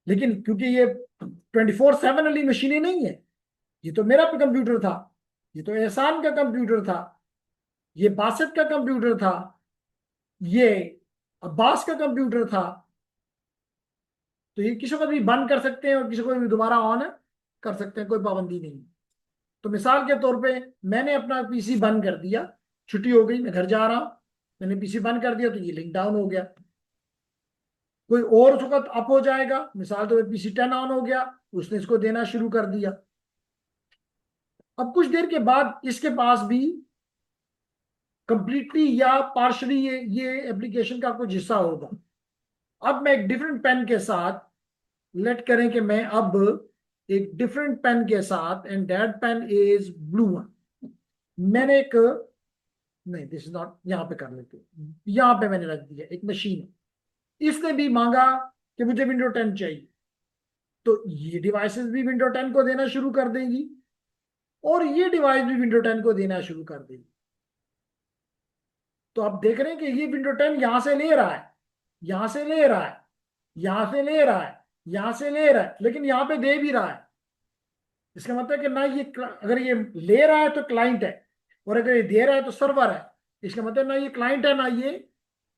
Speaker 1: लेकिन क्योंकि ये 24/7 वाली मशीनें नहीं है, ये तो मेरा कंप्यूटर था, ये तो एहसान का कंप्यूटर था, ये बासित का कंप्यूटर था, ये अब्बास का कंप्यूटर था। तो ये किसी को भी बंद कर सकते हैं और किसी को भी दोबारा ऑन कर सकते हैं, कोई पाबंदी नहीं। तो मिसाल के तौर पे मैंने अपना पीसी बंद कर दिया, छुट्टी हो गई, मैं घर जा रहा हूं, मैंने पीसी बंद कर दिया तो ये लिंक डाउन हो गया। कोई और उस वक्त अप हो जाएगा, मिसाल तो पीसी 10 ऑन हो गया, उसने इसको देना शुरू कर दिया। अब कुछ देर के बाद इसके पास भी कंप्लीटली या पार्शली ये एप्लीकेशन का कुछ हिस्सा होगा। अब मैं एक डिफरेंट पेन के साथ, लेट करें कि मैं अब एक डिफरेंट पेन के साथ, and that pain is blue one, मैंने एक, नहीं दिस इज नॉट, यहां पे कर लेते, यहां पे मैंने रख दिया एक मशीन, इसने भी मांगा कि मुझे विंडो 10 चाहिए, तो ये डिवाइसेस भी विंडो 10 को देना शुरू कर देगी और ये डिवाइस भी विंडो 10 को देना शुरू कर देगी। तो आप देख रहे हैं कि ये विंडो 10 यहां से ले रहा है, यहां से ले रहा है, यहां से ले रहा है, यहां से ले रहा है, लेकिन यहां पे दे भी रहा है। इसका मतलब कि ना ये, अगर ये ले रहा है तो क्लाइंट है, और अगर ये दे रहा है तो सर्वर है। इसका मतलब ना ये क्लाइंट है ना ये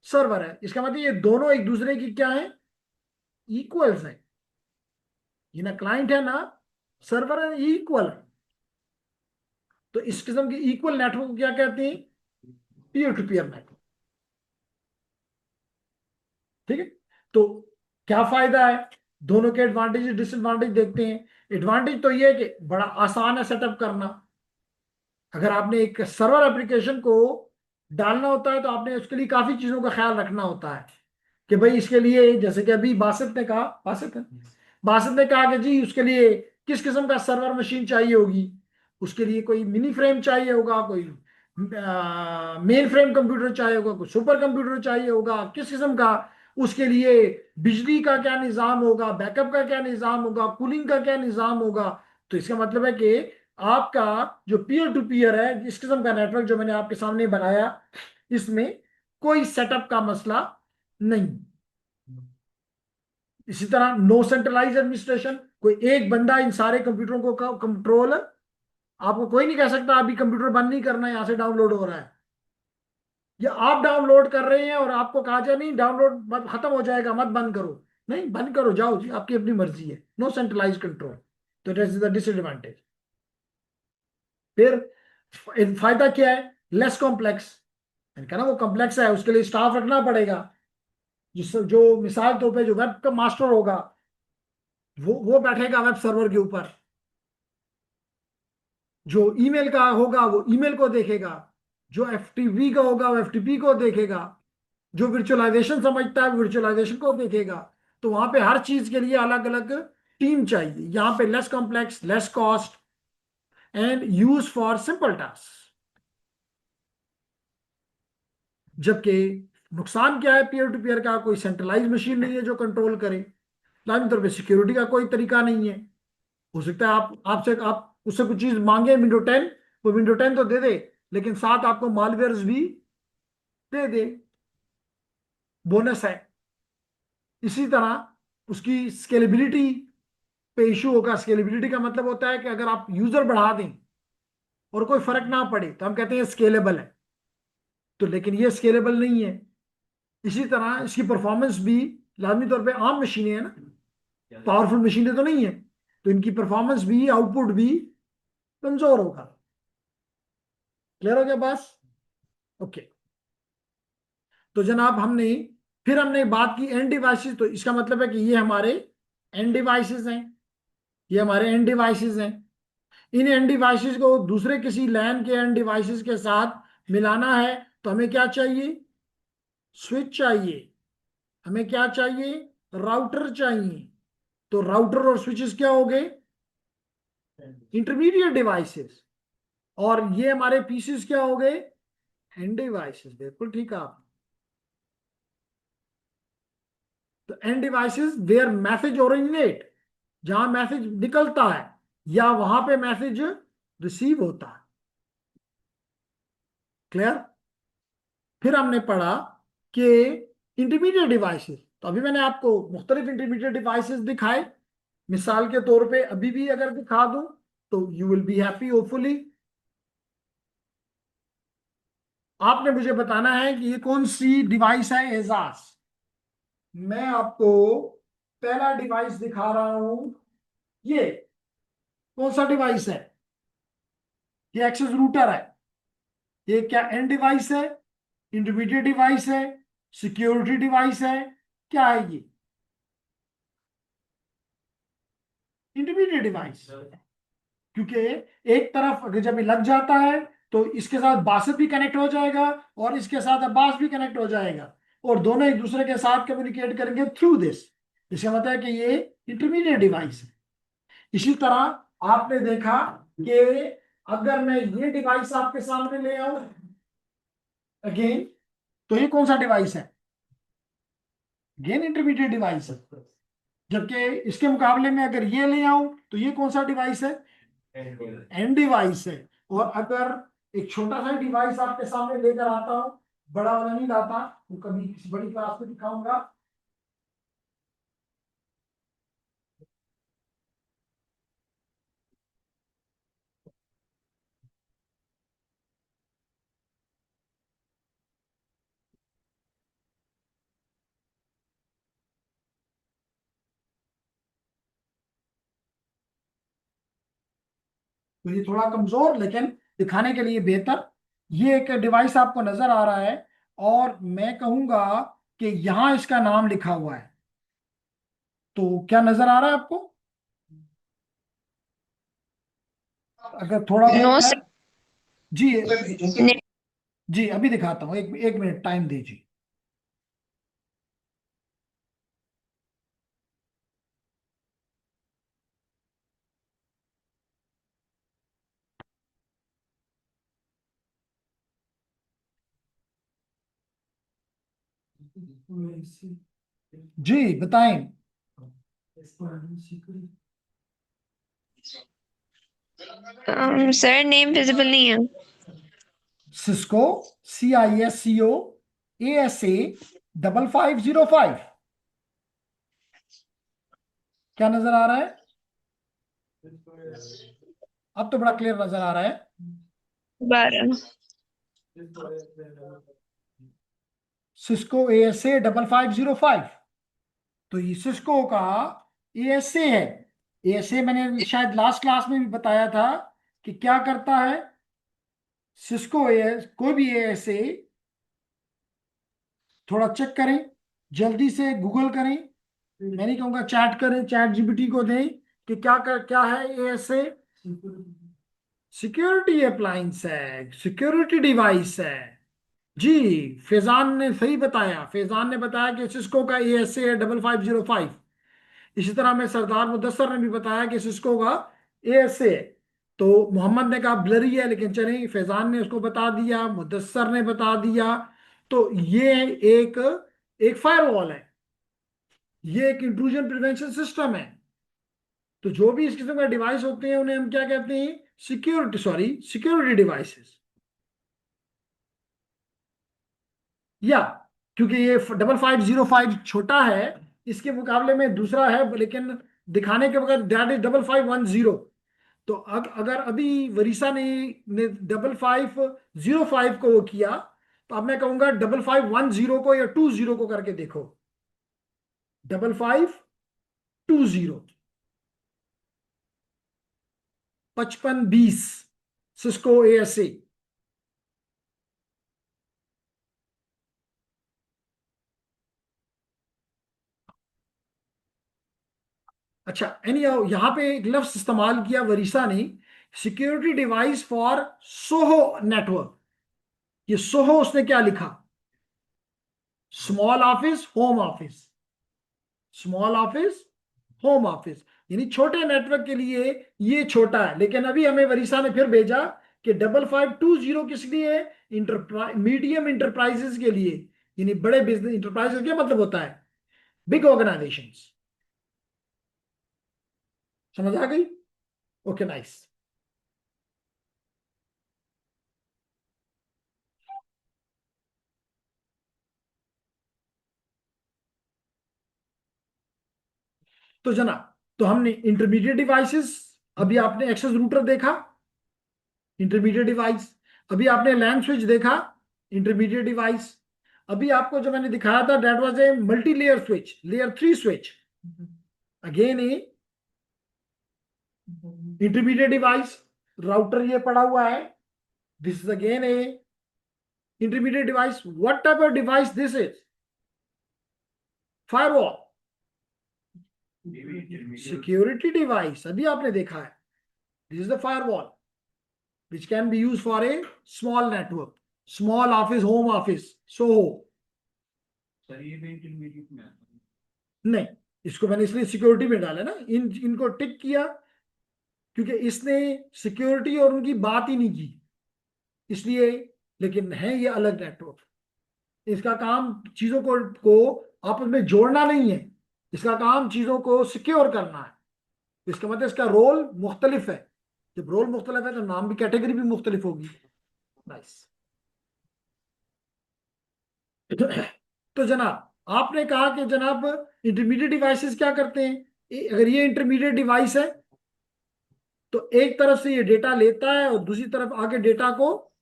Speaker 1: सर्वर है। इसका मतलब ये दोनों एक दूसरे की क्या है, इक्वल्स है। ये ना क्लाइंट है ना सर्वर है, ये इक्वल है। तो इस किस्म के इक्वल नेटवर्क को क्या कहते हैं, पीयर टू पीयर नेटवर्क। ठीक है, तो क्या फायदा है, दोनों के एडवांटेज डिसएडवांटेज देखते हैं। एडवांटेज तो ये है कि बड़ा आसान है सेटअप करना। अगर आपने एक सर्वर एप्लीकेशन को डालना होता है तो आपने उसके लिए काफी चीजों का ख्याल रखना होता है कि भाई इसके लिए, जैसे कि अभी बासित ने कहा, बासित ने कहा कि जी उसके लिए किस किस्म का सर्वर मशीन चाहिए होगी, उसके लिए कोई मिनी फ्रेम चाहिए होगा, कोई मेन फ्रेम कंप्यूटर चाहिए होगा, कोई सुपर कंप्यूटर चाहिए होगा, किस किस्म का, उसके लिए बिजली का क्या निज़ाम होगा, बैकअप का क्या निज़ाम होगा, कूलिंग का क्या निज़ाम होगा। तो इसका मतलब है कि आपका जो पीयर टू पीयर है, इस किस्म का नेटवर्क जो मैंने आपके सामने बनाया, इसमें कोई सेटअप का मसला नहीं। इसी तरह नो सेंट्रलाइज एडमिनिस्ट्रेशन, कोई एक बंदा इन सारे कंप्यूटरों को कंट्रोल, आपको कोई नहीं कह सकता अभी कंप्यूटर बंद नहीं करना है, यहां से डाउनलोड हो रहा है, या आप डाउनलोड कर रहे हैं और आपको कहा जाए नहीं डाउनलोड खत्म हो जाएगा मत बंद करो, नहीं बंद करो जाओ जी, आपकी अपनी मर्जी है, नो सेंट्रलाइज कंट्रोल। तो दैट इज द डिसएडवांटेज। फिर फायदा क्या है, लेस कॉम्प्लेक्स, मैंने कहा ना वो कॉम्प्लेक्स है, उसके लिए स्टाफ रखना पड़ेगा, जिस जो मिसाल तौर पे जो वेब का मास्टर होगा वो बैठेगा वेब सर्वर के ऊपर, जो ईमेल का होगा वो ईमेल को देखेगा, जो एफटीपी का होगा वो एफटीपी को देखेगा, जो वर्चुअलाइजेशन समझता है वर्चुअलाइजेशन को देखेगा। तो वहां पे हर चीज के लिए अलग अलग टीम चाहिए, यहाँ पे less complex, less cost and use for simple task. जबकि नुकसान क्या है पीयर टू पीयर का, कोई सेंट्रलाइज मशीन नहीं है जो कंट्रोल करे, लाजमी तौर पे सिक्योरिटी का कोई तरीका नहीं है। हो सकता है आप उससे कुछ चीज मांगे विंडो 10, वो विंडो 10 तो दे दे, लेकिन साथ आपको मालवेयर्स भी दे दे, बोनस है। इसी तरह उसकी स्केलेबिलिटी पे इशू होगा। स्केलेबिलिटी का मतलब होता है कि अगर आप यूजर बढ़ा दें और कोई फर्क ना पड़े तो हम कहते हैं स्केलेबल है, तो लेकिन ये स्केलेबल नहीं है। इसी तरह इसकी परफॉर्मेंस भी, लाजमी तौर पे आम मशीनें हैं ना, पावरफुल मशीनें तो नहीं है, तो इनकी परफॉर्मेंस भी, आउटपुट भी कमजोर होगा। क्लियर हो गया बस? ओके। तो जनाब हमने बात की एंड डिवाइसेस, तो इसका मतलब है कि ये हमारे एंड डिवाइसेस हैं, ये हमारे एंड डिवाइसेस हैं। इन एंड डिवाइसेस को दूसरे किसी लैन के एंड डिवाइसेस के साथ मिलाना है तो हमें क्या चाहिए, स्विच चाहिए। हमें क्या चाहिए, राउटर चाहिए। तो राउटर और स्विचेस क्या हो गए, इंटरमीडिएट डिवाइसेस, और ये हमारे पीसीस क्या हो गए, एंड डिवाइसेस। बिल्कुल ठीक है आप। तो end devices where message originate, जहां मैसेज निकलता है या वहां पे मैसेज रिसीव होता है। क्लियर? फिर हमने पढ़ा कि इंटरमीडिएट डिवाइसेस, तो अभी मैंने आपको मुख्तलिफ इंटरमीडिएट डिवाइसेस दिखाए, मिसाल के तौर पे अभी भी अगर दिखा दूं तो you will be happy hopefully. आपने मुझे बताना है कि ये कौन सी डिवाइस है एजाज। मैं आपको पहला डिवाइस दिखा रहा हूं, ये कौन सा डिवाइस है, ये एक्सेस रूटर है। ये क्या एंड डिवाइस है, इंटरमीडिएट डिवाइस है, सिक्योरिटी डिवाइस है, क्या है ये, इंटरमीडिएट डिवाइस। क्योंकि एक तरफ अगर जब ये लग जाता है तो इसके साथ बासित भी कनेक्ट हो जाएगा और इसके साथ अब्बास भी कनेक्ट हो जाएगा, और दोनों एक दूसरे के साथ कम्युनिकेट करेंगे थ्रू दिस। इसका मतलब है कि ये इंटरमीडिएट डिवाइस है। इसी तरह आपने देखा कि अगर मैं ये डिवाइस आपके सामने ले आऊं अगेन, तो ये कौन सा डिवाइस है, अगेन इंटरमीडिएट डिवाइस है। जबकि इसके मुकाबले में अगर ये ले आऊं तो ये कौन सा डिवाइस है, एंड डिवाइस है। और अगर एक छोटा सा डिवाइस आपके सामने लेकर आता हूं, बड़ा वाला नहीं लाता, तो कभी किसी बड़ी क्लास में दिखाऊंगा। तो ये थोड़ा कमजोर लेकिन दिखाने के लिए बेहतर, ये एक डिवाइस आपको नजर आ रहा है, और मैं कहूंगा कि यहां इसका नाम लिखा हुआ है। तो क्या नजर आ रहा है आपको, अगर थोड़ा
Speaker 5: नो
Speaker 1: बहुत है?
Speaker 5: सर।
Speaker 1: जी जी अभी दिखाता हूँ, एक मिनट टाइम दीजिए। जी बताएं।
Speaker 5: सर नेम विजिबल नहीं है।
Speaker 1: सिस्को, CISCO ASA 5505, क्या नजर आ रहा है? अब तो बड़ा क्लियर नजर आ रहा है।
Speaker 5: 12।
Speaker 1: सिस्को ASA 5505, तो ये सिस्को का ASA है। ASA मैंने शायद लास्ट क्लास में भी बताया था कि क्या करता है। सिस्को AS, कोई भी ASA, थोड़ा चेक करें, जल्दी से गूगल करें, मैं नहीं कहूंगा चैट करें, चैट जीपीटी को दें कि क्या है ASA। सिक्योरिटी अप्लायंस है, सिक्योरिटी डिवाइस है जी। फैजान ने सही बताया, फैजान ने बताया कि सिस्को का ASA है 5505। इसी तरह में सरदार मुदस्सर ने भी बताया कि सिस्को का ASA है। तो मोहम्मद ने कहा ब्लरी है, लेकिन चलें, फैजान ने उसको बता दिया, मुदस्सर ने बता दिया। तो ये एक एक फायरवॉल है, ये एक इंट्रूजन प्रिवेंशन सिस्टम है। तो जो भी इस किस्म का डिवाइस होते हैं उन्हें हम क्या कहते हैं, सिक्योरिटी डिवाइसेस। या क्योंकि ये 5505 छोटा है, इसके मुकाबले में दूसरा है, लेकिन दिखाने के वक्त दैट इज 5510। तो अगर अभी वरीसा ने 5505 को वो किया, तो अब मैं कहूंगा 5510 को या 20 को करके देखो। 5520, 5520 सिस्को ASA। अच्छा, एनी यहां पे एक लफ्ज इस्तेमाल किया वरीसा ने, security device for Soho network. ये सोहो उसने क्या लिखा, small office home office, small office home office, यानी छोटे नेटवर्क के लिए ये छोटा है। लेकिन अभी हमें वरीसा ने फिर भेजा कि 5520 किस लिए है, मीडियम इंटरप्राइजेस के लिए, यानी बड़े बिजनेस। इंटरप्राइजेस क्या मतलब होता है, बिग ऑर्गेनाइजेशंस। समझ आ गई? Okay, nice. तो जनाब, तो हमने इंटरमीडिएट डिवाइसेस, अभी आपने एक्सेस रूटर देखा, इंटरमीडिएट डिवाइस। अभी आपने लैन स्विच देखा, इंटरमीडिएट डिवाइस। अभी आपको जो मैंने दिखाया था that was a multi layer switch, layer 3 switch, again A intermediate device. Router ये पड़ा हुआ है, this is again A intermediate device. What type of device this is, firewall, security device. अभी आपने देखा है, this is the firewall which can be used for a small network, small office, home office, SOHO।
Speaker 3: Sir ये भी intermediate में आता है।
Speaker 1: नहीं, इसको मैंने इसलिए सिक्योरिटी में डाला ना, इनको टिक किया क्योंकि इसने सिक्योरिटी और उनकी बात ही नहीं की, इसलिए। लेकिन है ये अलग नेटवर्क, इसका काम चीजों को आपस में जोड़ना नहीं है, इसका काम चीजों को सिक्योर करना है। इसका मतलब इसका रोल मुख्तलिफ है। जब रोल मुख्तलिफ है तो नाम भी, कैटेगरी भी मुख्तलिफ होगी। नाइस। तो जनाब, आपने कहा कि जनाब इंटरमीडिएट डिवाइसेस क्या करते हैं। अगर ये इंटरमीडिएट डिवाइस है तो एक तरफ से ये डेटा लेता है और दूसरी तरफ आगे डेटा को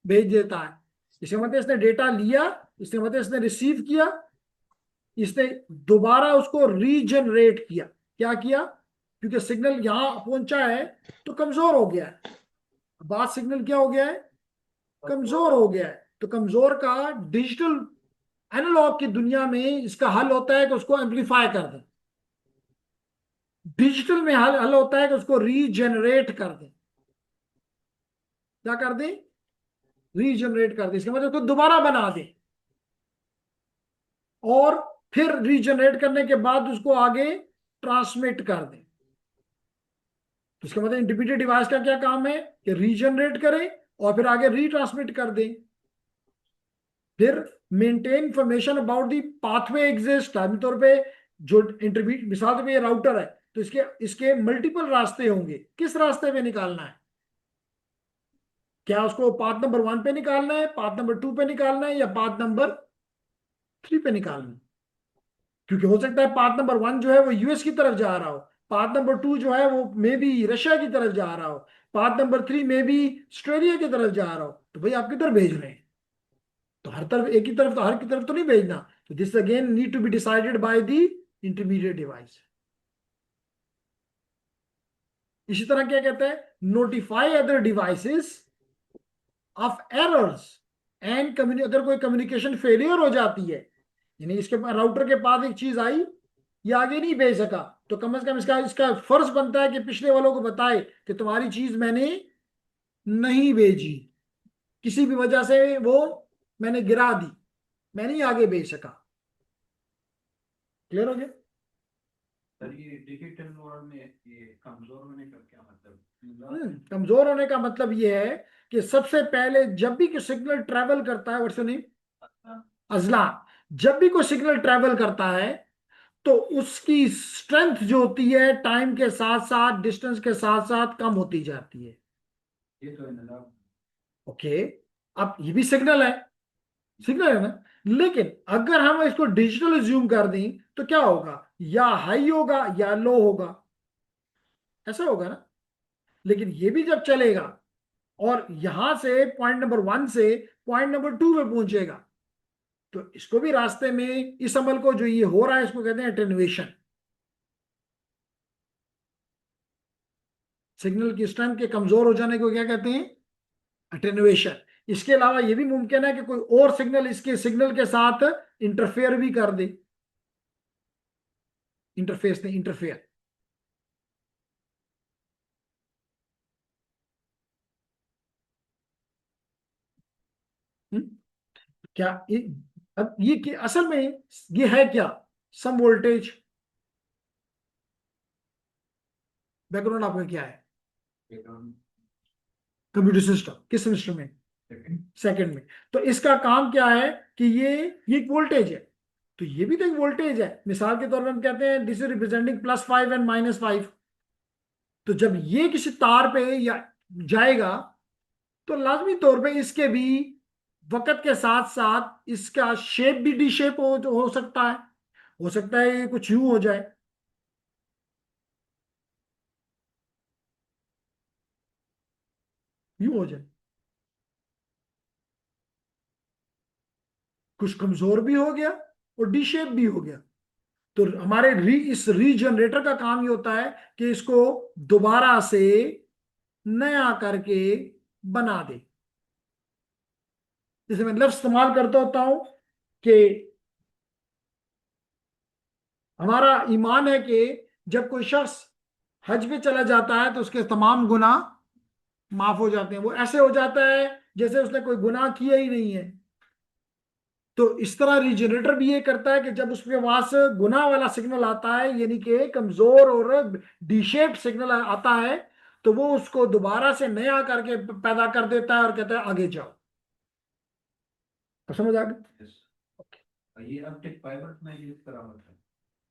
Speaker 1: भेज देता है। इसका मतलब इसने डेटा लिया, इसका मतलब इसने रिसीव किया, इसने दोबारा उसको रीजनरेट किया। क्या किया, क्योंकि सिग्नल यहां पहुंचा है तो कमजोर हो गया है। बात सिग्नल क्या हो गया है, कमजोर हो गया है। तो कमजोर का डिजिटल एनालॉग की दुनिया में इसका हल होता है कि उसको एम्पलीफाई कर दें। डिजिटल में हल होता है कि उसको रीजनरेट कर दें। क्या कर दें, रीजनरेट कर दें। इसका मतलब उसको दोबारा बना दें और फिर रीजनरेट करने के बाद उसको आगे ट्रांसमिट कर दें। तो इसका मतलब इंटरमीडिएट डिवाइस का क्या काम है कि रीजनरेट करें और फिर आगे रीट्रांसमिट कर दें। फिर maintain information about the pathway exist. आमतौर पे जो इंटरमीडिएट, मिसाल पे ये राउटर है तो इसके इसके मल्टीपल रास्ते होंगे, किस रास्ते पे निकालना है। क्या उसको पाथ नंबर 1 पे निकालना है, पाथ नंबर 2 पे निकालना है, या पाथ नंबर 3 पे निकालना है। क्योंकि हो सकता है पाथ नंबर 1 जो है वो यूएस की तरफ जा रहा हो, पाथ नंबर 2 जो है वो मे बी रशिया की तरफ जा रहा हो, पाथ नंबर 3 में भी ऑस्ट्रेलिया की तरफ जा रहा हो, तो भाई आप किधर भेज रहे हैं? तो हर तरफ एक ही तरफ, तो हर की तरफ तो नहीं भेजना। तो this again need to be decided by the intermediate device. इसी तरह क्या कहते हैं, notify other devices of errors and अगर कोई कम्युनिकेशन फेलियर हो जाती है, यानी इसके राउटर के पास एक चीज आई, ये आगे नहीं भेज सका, तो कम से कम इसका इसका फर्ज बनता है कि पिछले वालों को बताए कि तुम्हारी चीज मैंने नहीं भेजी, किसी भी वजह से वो मैंने गिरा दी, मैं नहीं आगे भेज सका। क्लियर हो गया?
Speaker 3: सर ये डिजिटल वर्ल्ड में ये कमजोर होने का क्या मतलब?
Speaker 1: कमजोर होने का मतलब ये है कि सबसे पहले जब भी कोई सिग्नल ट्रेवल करता है, व्हाट्स योर नेम? अजला। जब भी कोई सिग्नल ट्रेवल करता है तो उसकी स्ट्रेंथ जो होती है टाइम के साथ साथ, डिस्टेंस के साथ साथ कम होती जाती है।
Speaker 3: ये तो एनालॉग।
Speaker 1: ओके, अब ये भी सिग्नल है, सिग्नल है ना, लेकिन अगर हम इसको डिजिटल ज्यूम कर दें तो क्या होगा, या हाई होगा या लो होगा, ऐसा होगा ना। लेकिन ये भी जब चलेगा और यहां से पॉइंट नंबर 1 से पॉइंट नंबर 2 पे पहुंचेगा, तो इसको भी रास्ते में, इस अमल को जो ये हो रहा है इसको कहते हैं अटेन्युएशन। सिग्नल की स्ट्रेंथ के कमजोर हो जाने को क्या कहते हैं? अटेन्युएशन। इसके अलावा यह भी मुमकिन है कि कोई और सिग्नल इसके सिग्नल के साथ इंटरफेयर भी कर दे। इंटरफेस नहीं, इंटरफेयर। क्या अब ये असल में ये है क्या, सम वोल्टेज। बैकग्राउंड आपका क्या है? Computer system. किस सेमेस्टर में? सेकंड में। तो इसका काम क्या है कि ये एक वोल्टेज है, तो ये भी तो एक वोल्टेज है। मिसाल के तौर पर हम कहते हैं दिस इज रिप्रेजेंटिंग +5 एंड -5। तो जब ये किसी तार पे या जाएगा तो लाजमी तौर पे इसके भी वक्त के साथ साथ इसका शेप भी डी शेप हो सकता है, हो सकता है ये कुछ यूं हो जाए, यूं हो जाए, कुछ कमजोर भी हो गया और डी शेप भी हो गया। तो हमारे इस रीजनरेटर का काम ये होता है कि इसको दोबारा से नया करके बना दे। जैसे मैं लफ्ज इस्तेमाल करता होता हूं कि हमारा ईमान है कि जब कोई शख्स हज पे चला जाता है तो उसके तमाम गुनाह माफ हो जाते हैं। वो ऐसे हो जाता है जैसे उसने कोई गुनाह किया ही नहीं है। तो इस तरह रीजनरेटर भी ये करता है कि जब उसके पास गुनाह वाला सिग्नल आता है, यानी कि कमजोर और डी शेप सिग्नल आता है, तो वो उसको दोबारा से नया करके पैदा कर देता है और कहता है आगे जाओ। तो समझ आ गई?
Speaker 3: Yes. ये ऑप्टिक फाइबर में यूज करा होता है,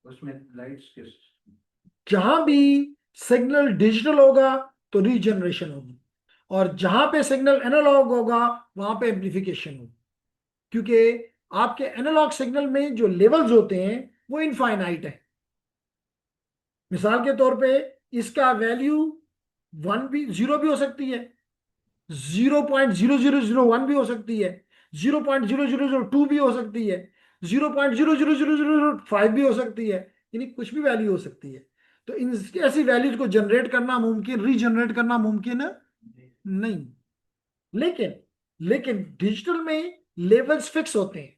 Speaker 3: उसमें लाइट्स किस
Speaker 1: जहां भी सिग्नल डिजिटल होगा तो रीजनरेशन होगी, और जहां पे सिग्नल एनालॉग होगा वहां पे एम्प्लीफिकेशन होगी। क्योंकि आपके एनालॉग सिग्नल में जो लेवल्स होते हैं वो इनफाइनाइट है। मिसाल के तौर पे इसका वैल्यू 1 भी 0 भी हो सकती है, 0.0001 भी हो सकती है, 0.0002 भी हो सकती है, 0.00005 भी हो सकती है, यानी कुछ भी वैल्यू हो सकती है। तो इन ऐसी वैल्यूज को जनरेट करना मुमकिन, रीजनरेट करना मुमकिन नहीं। लेकिन लेकिन डिजिटल में लेवल्स फिक्स होते हैं,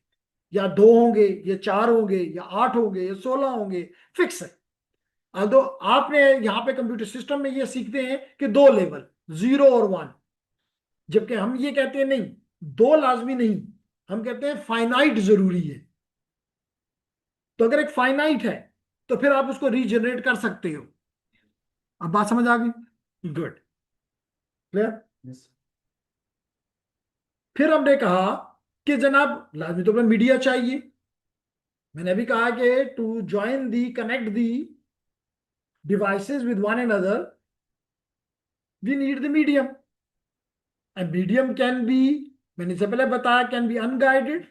Speaker 1: या 2 होंगे या 4 होंगे या 8 होंगे या 16 होंगे, फिक्स है। तो आपने यहां पे कंप्यूटर सिस्टम में ये सीखते हैं कि 2 लेवल, 0 और 1, जबकि हम ये कहते हैं नहीं, 2 लाजमी नहीं, हम कहते हैं फाइनाइट जरूरी है। तो अगर एक फाइनाइट है तो फिर आप उसको रीजनरेट कर सकते हो। अब बात समझ आ गई? Good, clear. फिर हमने कहा कि जनाब लाजमी तौर पर मीडिया चाहिए। मैंने अभी कहा कि to join the, connect the devices with one another, we need the medium. And medium can be, मैंने इससे पहले बताया, कैन बी अनगाइडेड,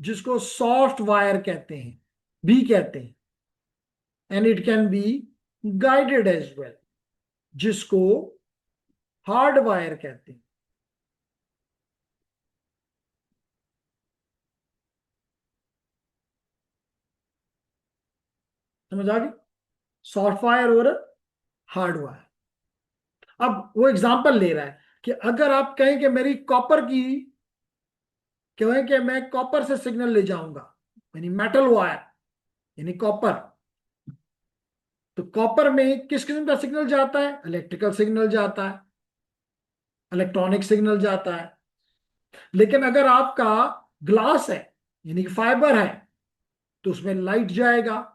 Speaker 1: जिसको सॉफ्ट वायर कहते हैं, भी कहते हैं, and it can be guided as well, जिसको हार्ड वायर कहते हैं। समझ आ गई? सॉफ्ट वायर और हार्ड वायर। अब वो एग्जांपल ले रहा है कि अगर आप कहें कि मेरी कॉपर की, कहें कि मैं कॉपर से सिग्नल ले जाऊंगा, यानी मेटल वायर यानी कॉपर, तो कॉपर में किस किस्म का सिग्नल जाता है? इलेक्ट्रिकल सिग्नल जाता है, इलेक्ट्रॉनिक सिग्नल जाता है। लेकिन अगर आपका ग्लास है यानी कि फाइबर है, तो उसमें लाइट जाएगा।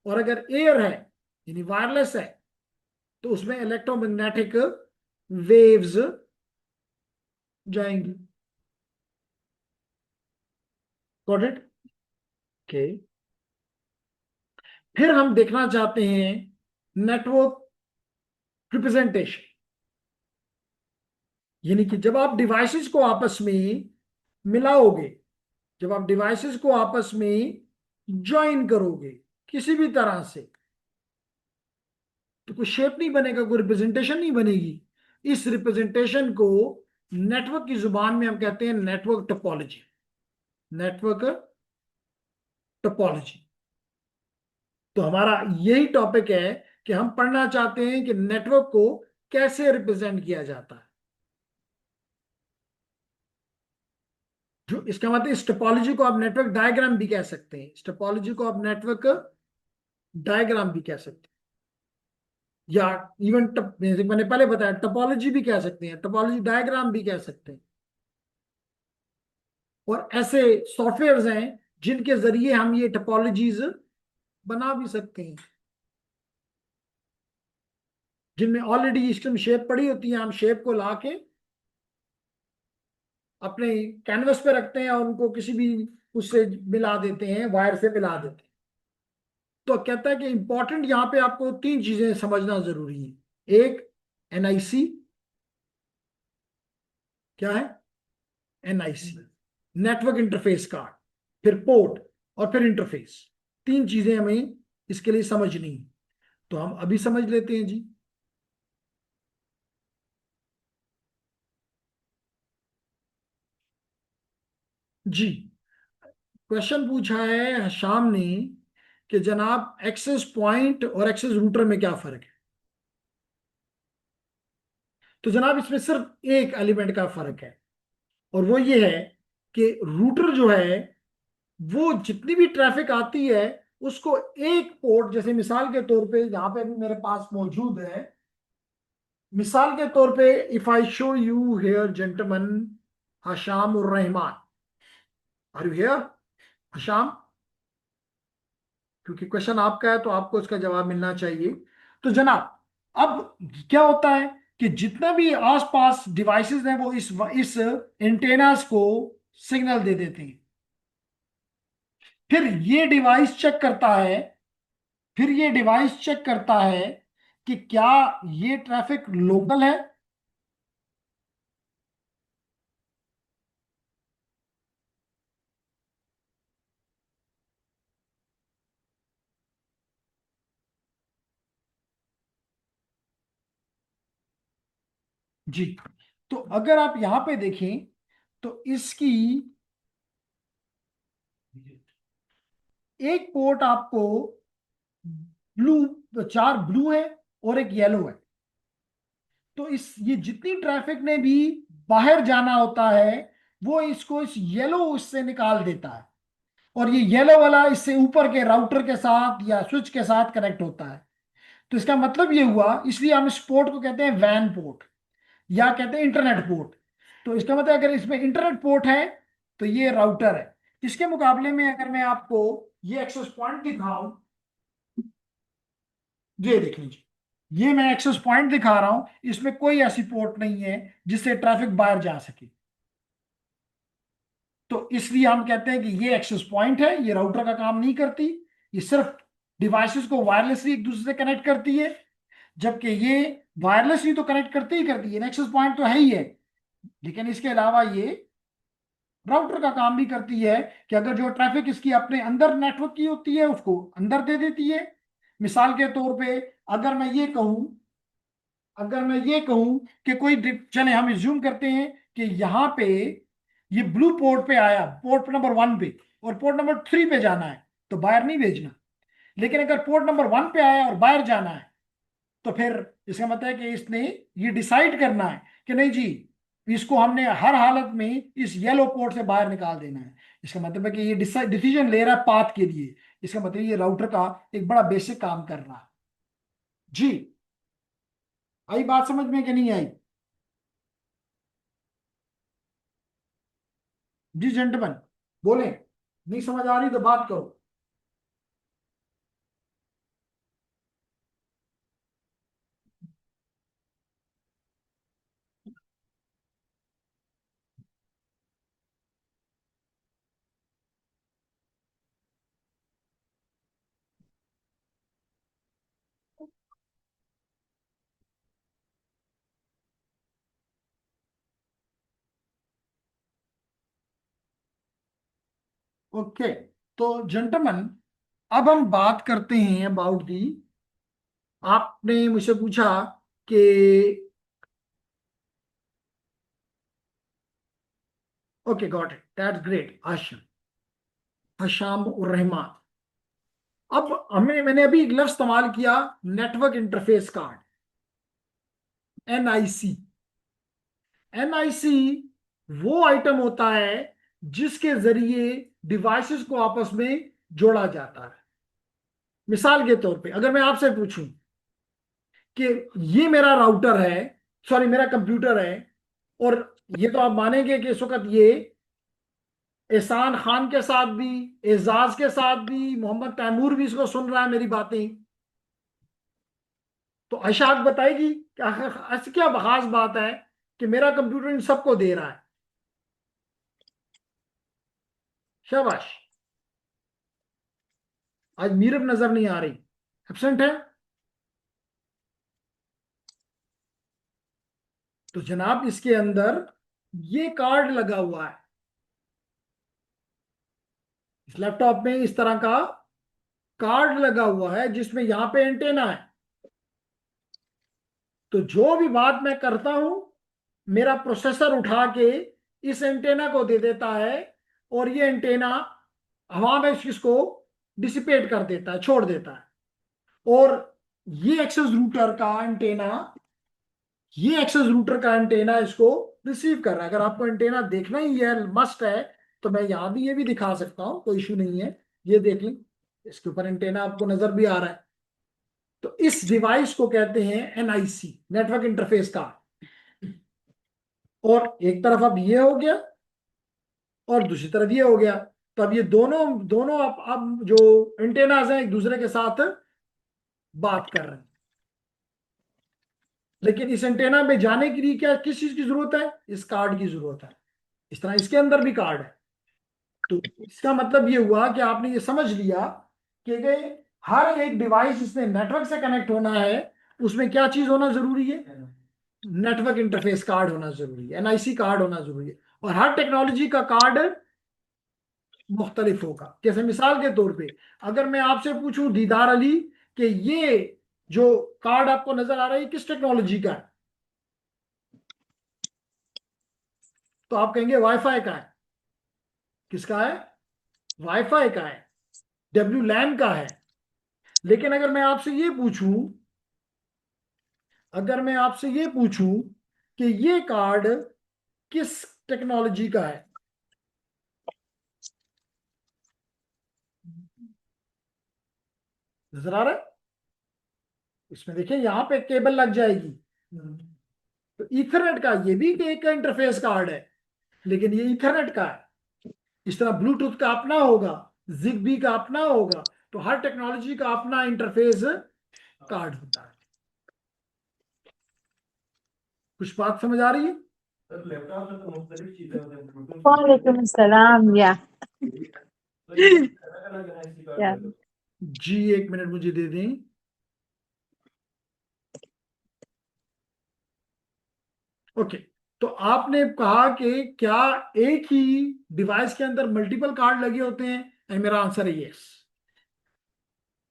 Speaker 1: और अगर एयर है यानी वायरलेस है, तो उसमें इलेक्ट्रोमैग्नेटिक वेव्स जाएंगी। Got it? ओके। फिर हम देखना चाहते हैं नेटवर्क रिप्रेजेंटेशन, यानी कि जब आप डिवाइसेस को आपस में मिलाओगे, जब आप डिवाइसेस को आपस में ज्वाइन करोगे किसी भी तरह से, तो कोई शेप नहीं बनेगा, कोई रिप्रेजेंटेशन नहीं बनेगी। इस रिप्रेजेंटेशन को नेटवर्क की जुबान में हम कहते हैं नेटवर्क टोपोलॉजी। Network topology. तो हमारा यही टॉपिक है कि हम पढ़ना चाहते हैं कि नेटवर्क को कैसे रिप्रेजेंट किया जाता है। जो इसका मतलब इस टोपोलॉजी को आप नेटवर्क डायग्राम भी कह सकते हैं, इस टोपोलॉजी को आप नेटवर्क डायग्राम भी कह सकते हैं, या इवन मैंने पहले बताया टोपोलॉजी भी कह सकते हैं, टोपोलॉजी डायग्राम भी कह सकते हैं। और ऐसे सॉफ्टवेयर्स हैं जिनके जरिए हम ये टोपोलॉजीज बना भी सकते हैं, जिनमें ऑलरेडी इसकी शेप पड़ी होती है। हम शेप को लाके अपने कैनवस पे रखते हैं और उनको किसी भी उससे मिला देते हैं, वायर से मिला देते हैं। तो कहता है कि इंपॉर्टेंट यहां पे आपको तीन चीजें समझना जरूरी है। एक, एनआईसी। क्या है? NIC, network interface card. फिर पोर्ट, और फिर इंटरफेस। तीन चीजें हमें इसके लिए समझनी है। तो हम अभी समझ लेते हैं जी। जी, क्वेश्चन पूछा है शाम ने कि जनाब एक्सेस पॉइंट और एक्सेस रूटर में क्या फर्क है? तो जनाब इसमें सिर्फ एक एलिमेंट का फर्क है, और वो ये है कि रूटर जो है वो जितनी भी ट्रैफिक आती है उसको एक पोर्ट, जैसे मिसाल के तौर पे यहां पे भी मेरे पास मौजूद है, मिसाल के तौर पे if I show you here gentleman Hasham और Rahman, are you here Hasham? क्योंकि क्वेश्चन आपका है तो आपको इसका जवाब मिलना चाहिए। तो जनाब अब क्या होता है कि जितना भी आसपास डिवाइसेस हैं वो इस एंटेनास को सिग्नल दे देते हैं। फिर ये डिवाइस चेक करता है, फिर ये डिवाइस चेक करता है कि क्या ये ट्रैफिक लोकल है, जी। तो अगर आप यहां पे देखें तो इसकी एक पोर्ट आपको ब्लू, चार ब्लू है और एक येलो है। तो इस ये जितनी ट्रैफिक ने भी बाहर जाना होता है वो इसको इस येलो उससे निकाल देता है, और ये येलो वाला इससे ऊपर के राउटर के साथ या स्विच के साथ कनेक्ट होता है। तो इसका मतलब ये हुआ, इसलिए हम इस पोर्ट को कहते हैं वैन पोर्ट या कहते हैं इंटरनेट पोर्ट। तो इसका मतलब अगर इसमें इंटरनेट पोर्ट है तो ये राउटर है। इसके मुकाबले में अगर मैं आपको ये एक्सेस पॉइंट दिखाऊं, ये देख लीजिए, ये मैं एक्सेस पॉइंट दिखा रहा हूं, इसमें कोई ऐसी पोर्ट नहीं है जिससे ट्रैफिक बाहर जा सके। तो इसलिए हम कहते हैं कि ये एक्सेस पॉइंट है, ये राउटर का काम नहीं करती, ये सिर्फ डिवाइसेस को वायरलेसली एक दूसरे से कनेक्ट करती है। जबकि ये वायरलेसली तो कनेक्ट करती है, एक्सेस पॉइंट तो है ही है, लेकिन इसके अलावा ये राउटर का काम भी करती है कि अगर जो ट्रैफिक इसकी अपने अंदर नेटवर्क की होती है उसको अंदर दे देती है, मिसाल के तौर पे अगर मैं ये कहूं कि कोई चले हम एज्यूम करते हैं कि यहाँ पे ये ब्लू पोर्ट पे आया, पोर्ट नंबर 1 पे, और पोर्ट नंबर 3 पे जाना है, तो बाहर नहीं भेजना। लेकिन अगर पोर्ट नंबर 1 पे आया और बाहर जाना है, तो फिर इसका मतलब है कि इसने ये डिसाइड करना है कि नहीं जी, इसको हमने हर हालत में इस येलो पोर्ट से बाहर निकाल देना है। इसका मतलब है कि ये डिसीजन ले रहा है पाथ के लिए। इसका मतलब ये राउटर का एक बड़ा बेसिक काम कर रहा है। जी, आई बात समझ में कि नहीं आई? जी जेंटलमैन, बोले। नहीं समझ आ रही तो बात करो। ओके, तो जेंटलमैन, अब हम बात करते हैं अबाउट दी, आपने मुझसे पूछा कि okay got it, that's great Asha, Hasham ur Rahman. अब मैंने अभी एक लफ्ज इस्तेमाल किया, network interface card, NIC. NIC वो आइटम होता है जिसके जरिए डिवाइसेस को आपस में जोड़ा जाता है। मिसाल के तौर पे अगर मैं आपसे पूछूं कि ये मेरा राउटर है, सॉरी मेरा कंप्यूटर है, और ये तो आप मानेंगे कि इस वक्त ये एहसान खान के साथ भी, एजाज के साथ भी, मोहम्मद तैमूर भी इसको सुन रहा है मेरी बातें, तो अशाक बताएगी कि आखिर ऐसी क्या खास बात है कि मेरा कंप्यूटर इन सबको दे रहा है। शाबाश, आज मीरब नजर नहीं आ रही, एब्सेंट है। तो जनाब इसके अंदर ये कार्ड लगा हुआ है, इस लैपटॉप में इस तरह का कार्ड लगा हुआ है जिसमें यहां पे एंटेना है। तो जो भी बात मैं करता हूं, मेरा प्रोसेसर उठा के इस एंटेना को दे देता है, और ये एंटेना हवा में इसको डिसिपेट कर देता है, छोड़ देता है। और ये एक्सेस रूटर का एंटेना, इसको रिसीव कर रहा है। अगर आपको एंटेना देखना ही है, मस्ट है, तो मैं यहां भी ये भी दिखा सकता हूं, कोई इशू नहीं है। ये देख लें, इसके ऊपर एंटेना आपको नजर भी आ रहा है। तो इस डिवाइस को कहते हैं एनआईसी, नेटवर्क इंटरफेस कार्ड। और एक तरफ अब ये हो गया और दूसरी तरफ ये हो गया। तो अब ये दोनों दोनों अब जो एंटेनाज हैं एक दूसरे के साथ बात कर रहे हैं। लेकिन इस एंटेना में जाने के लिए क्या, किस चीज की जरूरत है? इस कार्ड की जरूरत है। इस तरह इसके अंदर भी कार्ड है। तो इसका मतलब ये हुआ कि आपने ये समझ लिया कि हर एक डिवाइस जिसमें नेटवर्क से कनेक्ट होना है, उसमें क्या चीज होना जरूरी है? नेटवर्क इंटरफेस कार्ड होना जरूरी है, एनआईसी कार्ड होना जरूरी है। और हर टेक्नोलॉजी का कार्ड मुख्तलिफ होगा। जैसे मिसाल के तौर पे अगर मैं आपसे पूछूं दीदार अली कि ये जो कार्ड आपको नजर आ रहा है किस टेक्नोलॉजी का है, तो आप कहेंगे वाईफाई का है। किसका है? वाईफाई का है, डब्ल्यू लैन का है। लेकिन अगर मैं आपसे ये पूछूं कि ये कार्ड किस टेक्नोलॉजी का है, नजर आ रहा है? इसमें देखिए यहां पे केबल लग जाएगी। तो ईथरनेट का ये भी एक इंटरफेस कार्ड है, लेकिन ये ईथरनेट का है। इस तरह ब्लूटूथ का अपना होगा, जिगबी का अपना होगा। तो हर टेक्नोलॉजी का अपना इंटरफेस कार्ड होता है। कुछ बात समझ आ रही है?
Speaker 4: सर लैपटॉप में तो मुख्तलिफ चीजें होती हैं, ब्लूटूथ
Speaker 5: वालेकुम अस्सलाम या
Speaker 4: अलग अलग ऐसी
Speaker 5: या
Speaker 4: कार्ड है।
Speaker 1: जी एक मिनट मुझे दे दें। ओके, तो आपने कहा कि क्या एक ही डिवाइस के अंदर मल्टीपल कार्ड लगे होते हैं, एंड मेरा आंसर है यस।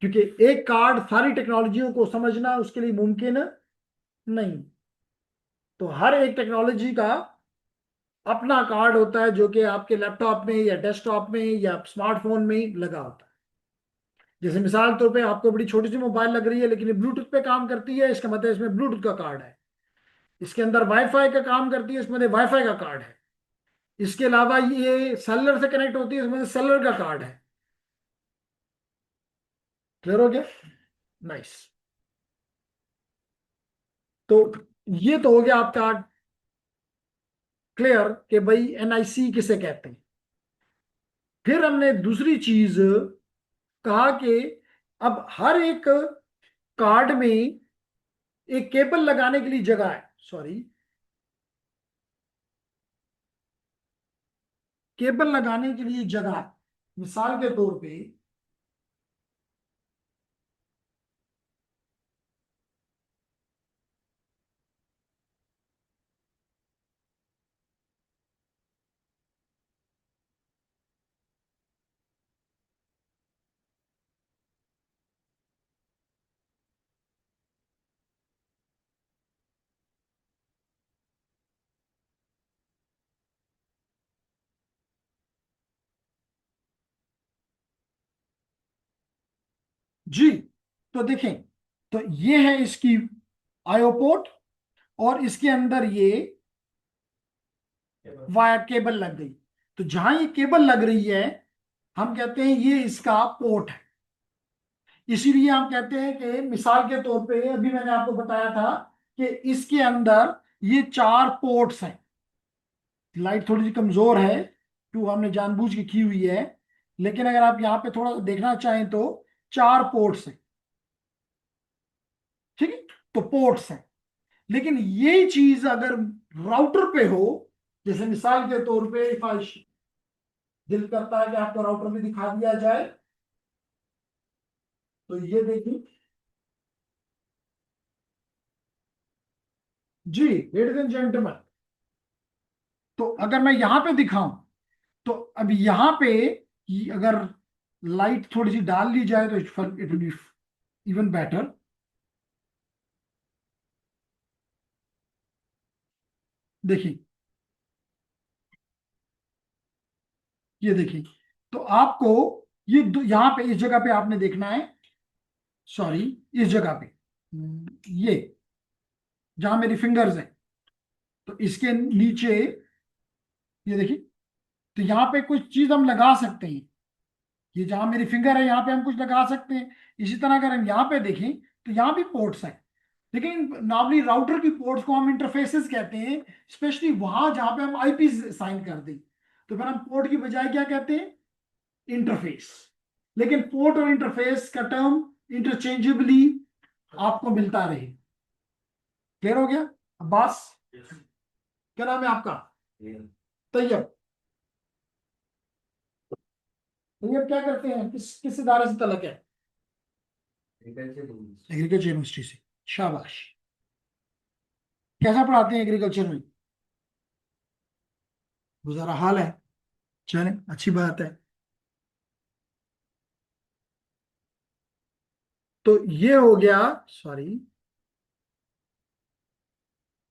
Speaker 1: क्योंकि एक कार्ड सारी टेक्नोलॉजियों को समझना उसके लिए मुमकिन नहीं। तो हर एक टेक्नोलॉजी का अपना कार्ड होता है जो कि आपके लैपटॉप में या डेस्कटॉप में या स्मार्टफोन में लगा होता है। जैसे मिसाल तौर पे आपको बड़ी छोटी सी मोबाइल लग रही है लेकिन ये ब्लूटूथ पे काम करती है, इसका मतलब इसमें ब्लूटूथ का कार्ड है। इसके अंदर वाईफाई का काम करती है, इसमें वाईफाई का कार्ड है। इसके अलावा ये सेलर से कनेक्ट होती है, इसमें सेलर का कार्ड है। क्लियर हो गया? नाइस। तो ये तो हो गया आपका क्लियर कि भाई एनआईसी किसे कहते हैं। फिर हमने दूसरी चीज कहा कि अब हर एक कार्ड में एक केबल लगाने के लिए जगह है, सॉरी, केबल लगाने के लिए जगह है। मिसाल के तौर पे जी, तो देखें, तो ये है इसकी आईओ पोर्ट और इसके अंदर ये वायर केबल लग गई। तो जहां ये केबल लग रही है हम कहते हैं ये इसका पोर्ट है। इसीलिए हम कहते हैं कि मिसाल के तौर पे अभी मैंने आपको बताया था कि इसके अंदर ये 4 पोर्ट्स हैं। लाइट थोड़ी सी कमजोर है, टू हमने जानबूझ के की हुई है, लेकिन अगर आप यहाँ पे थोड़ा देखना चाहें तो 4 पोर्ट्स हैं। ठीक है, तो पोर्ट्स हैं। लेकिन ये चीज अगर राउटर पे हो, जैसे मिसाल के तौर पे दिल करता है कि आपको राउटर में दिखा दिया जाए, तो ये देखिए जी, लेडीज एंड जेंटलमैन, तो अगर मैं यहां पे दिखाऊं तो अब यहां पे अगर लाइट थोड़ी सी डाल ली जाए तो it will be even better. देखिए, ये देखिए, तो आपको ये यहां पे इस जगह पे आपने देखना है, सॉरी, इस जगह पे, ये जहां मेरी फिंगर्स हैं, तो इसके नीचे ये देखिए, तो यहाँ पे कुछ चीज हम लगा सकते हैं। ये जहां मेरी फिंगर है यहाँ पे हम कुछ लगा सकते हैं। इसी तरह अगर हम यहाँ पे देखें तो यहाँ भी पोर्ट्स हैं, लेकिन नॉर्मली राउटर की पोर्ट्स को हम इंटरफेसेस कहते हैं, स्पेशली वहां जहां पे हम आईपी साइन कर दें, तो फिर हम पोर्ट की बजाय क्या कहते हैं, इंटरफेस। लेकिन पोर्ट और इंटरफेस का टर्म इंटरचेंजेबली आपको मिलता रहे। क्लियर हो गया? अब्बास, क्या नाम है आपका? तैयब। तैयब क्या करते हैं, किस इदारे से तलक है? एग्रीकल्चर यूनिवर्सिटी से। शाबाश। कैसा पढ़ाते हैं एग्रीकल्चर में? गुजारा हाल है, चले अच्छी बात है। तो ये हो गया, सॉरी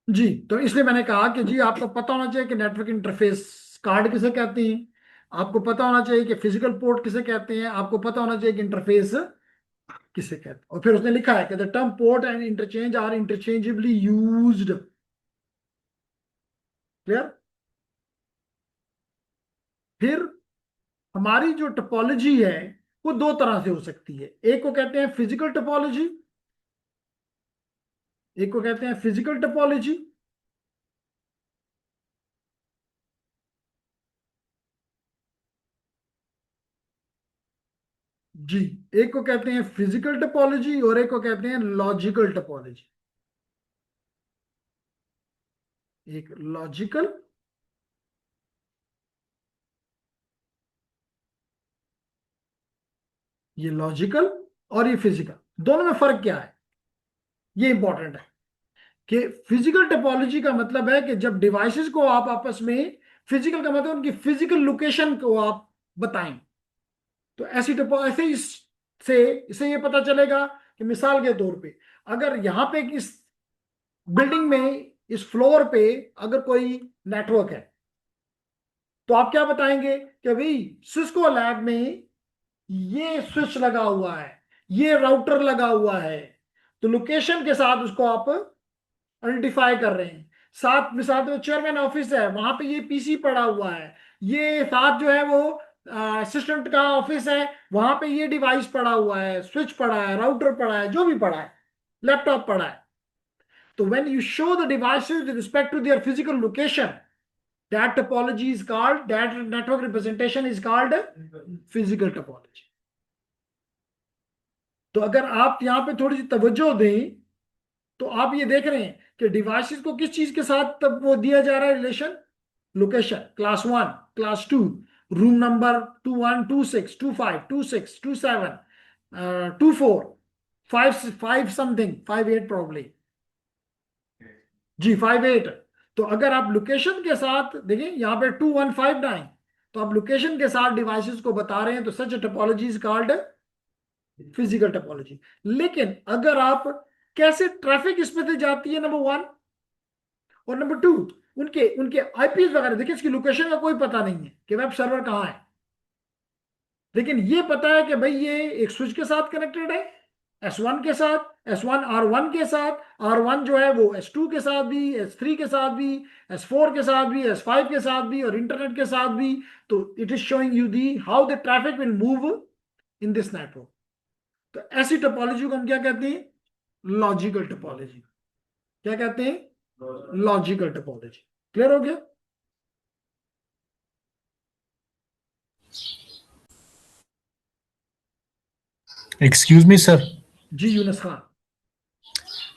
Speaker 1: जी, तो इसलिए मैंने कहा कि जी आपको पता होना चाहिए कि नेटवर्क इंटरफेस कार्ड किसे कहते हैं, आपको पता होना चाहिए कि फिजिकल पोर्ट किसे कहते हैं, आपको पता होना चाहिए कि इंटरफेस किसे कहते हैं। और फिर उसने लिखा है कि the term port and interchange are interchangeably used. Clear? फिर हमारी जो टोपोलॉजी है वो 2 तरह से हो सकती है। एक को कहते हैं फिजिकल टोपोलॉजी, एक को कहते हैं फिजिकल टोपोलॉजी। जी, एक को कहते हैं फिजिकल टोपोलॉजी और एक को कहते हैं लॉजिकल टोपोलॉजी। एक लॉजिकल, ये लॉजिकल, और ये फिजिकल। दोनों में फर्क क्या है, ये इंपॉर्टेंट है कि फिजिकल टोपोलॉजी का मतलब है कि जब डिवाइसेस को आप आपस में, फिजिकल का मतलब उनकी फिजिकल लोकेशन को आप बताएं, तो ऐसे इस से इसे ये पता चलेगा कि मिसाल के तौर पे अगर यहाँ पे इस बिल्डिंग में इस फ्लोर पे अगर कोई नेटवर्क है तो आप क्या बताएंगे कि भाई सिस्को लैब में ये स्विच लगा हुआ है, ये राउटर लगा हुआ है। तो लोकेशन के साथ उसको आप आइडेंटिफाई कर रहे हैं। साथ में साथ में चेयरमैन ऑफिस है, वहां पे ये पीसी पड़ा हुआ है, ये साथ जो है वो असिस्टेंट का ऑफिस है, वहां पे ये डिवाइस पड़ा हुआ है, स्विच पड़ा है, राउटर पड़ा है, जो भी पड़ा है, लैपटॉप पड़ा है। तो when you show the devices with respect to their physical location, that topology is called, that network representation is called physical topology. तो अगर आप यहां पे थोड़ी सी तवज्जो दें तो आप ये देख रहे हैं कि डिवाइसेस को किस चीज के साथ तब वो दिया जा रहा है relation, location, class 1, class 2, room number 21, 26, 25, 26, 27, 24, 5 something, 58 probably, जी 58। तो अगर आप लोकेशन के साथ देखिए यहाँ पे 2159, तो आप लोकेशन के साथ डिवाइसेस को बता रहे हैं, तो such topology is called physical topology. लेकिन अगर आप कैसे ट्रैफिक इसमें से जाती है, नंबर 1, और नंबर 2 उनके उनके आईपीज वगैरह, देखिए इसकी लोकेशन का कोई पता नहीं है कि वेब सर्वर कहाँ है, लेकिन ये पता है कि भाई ये एक स्विच के साथ कनेक्टेड है, S1 के साथ, S1 R1 के साथ, R1 जो है वो S2 के साथ भी, S3 के साथ भी, S4 के साथ भी, S5 के साथ भी, और इंटरनेट के साथ भी। तो it is showing you the how the traffic will move in this network. तो ऐसी टोपोलॉजी को हम क्या कहते हैं, लॉजिकल टोपोलॉजी। क्या कहते हैं, लॉजिकल टोपोलॉजी। क्लियर हो गया?
Speaker 6: Excuse me sir.
Speaker 1: जी यूनुस खान।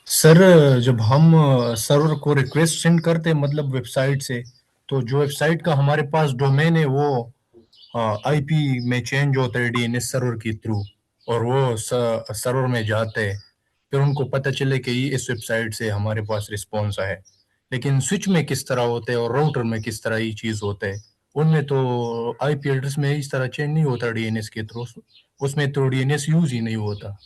Speaker 6: सर जब हम सर्वर को रिक्वेस्ट सेंड करते हैं मतलब वेबसाइट से, तो जो वेबसाइट का हमारे पास डोमेन है वो आईपी में चेंज होता है डीएनएस सर्वर के थ्रू, और वो सर्वर में जाते हैं, फिर उनको पता चले कि ये इस वेबसाइट से हमारे पास रिस्पॉन्स आया है। लेकिन स्विच में किस तरह होते हैं और राउटर में किस तरह ये चीज होता है, उनमें तो आईपी एड्रेस में इस तरह चेंज नहीं होता डीएनएस के थ्रू, उसमें तो डीएनएस यूज ही नहीं होता।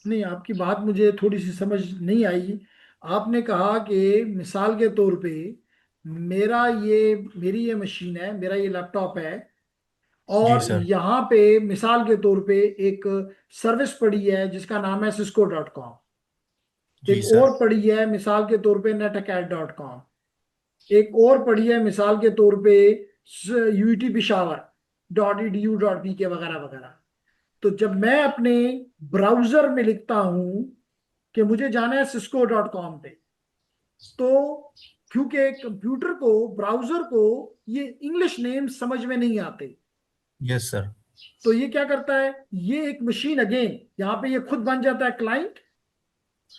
Speaker 1: नहीं, आपकी बात मुझे थोड़ी सी समझ नहीं आई। आपने कहा कि मिसाल के तौर पे मेरी ये मशीन है, मेरा ये लैपटॉप है,
Speaker 6: जी
Speaker 1: और
Speaker 6: सर।
Speaker 1: यहाँ पे मिसाल के तौर पे एक सर्विस पड़ी है जिसका नाम है cisco.com,
Speaker 6: जी
Speaker 1: एक
Speaker 6: सर।
Speaker 1: और पड़ी है मिसाल के तौर पे netacad.com, एक और पड़ी है मिसाल के तौर पे UT Peshawar.edu.pk वगैरह वगैरह। तो जब मैं अपने ब्राउजर में लिखता हूं कि मुझे जाना है cisco.com पे, तो क्योंकि कंप्यूटर को, ब्राउजर को ये इंग्लिश नेम समझ में नहीं आते,
Speaker 6: यस सर।
Speaker 1: तो ये क्या करता है, ये एक मशीन अगेन यहाँ पे ये खुद बन जाता है क्लाइंट,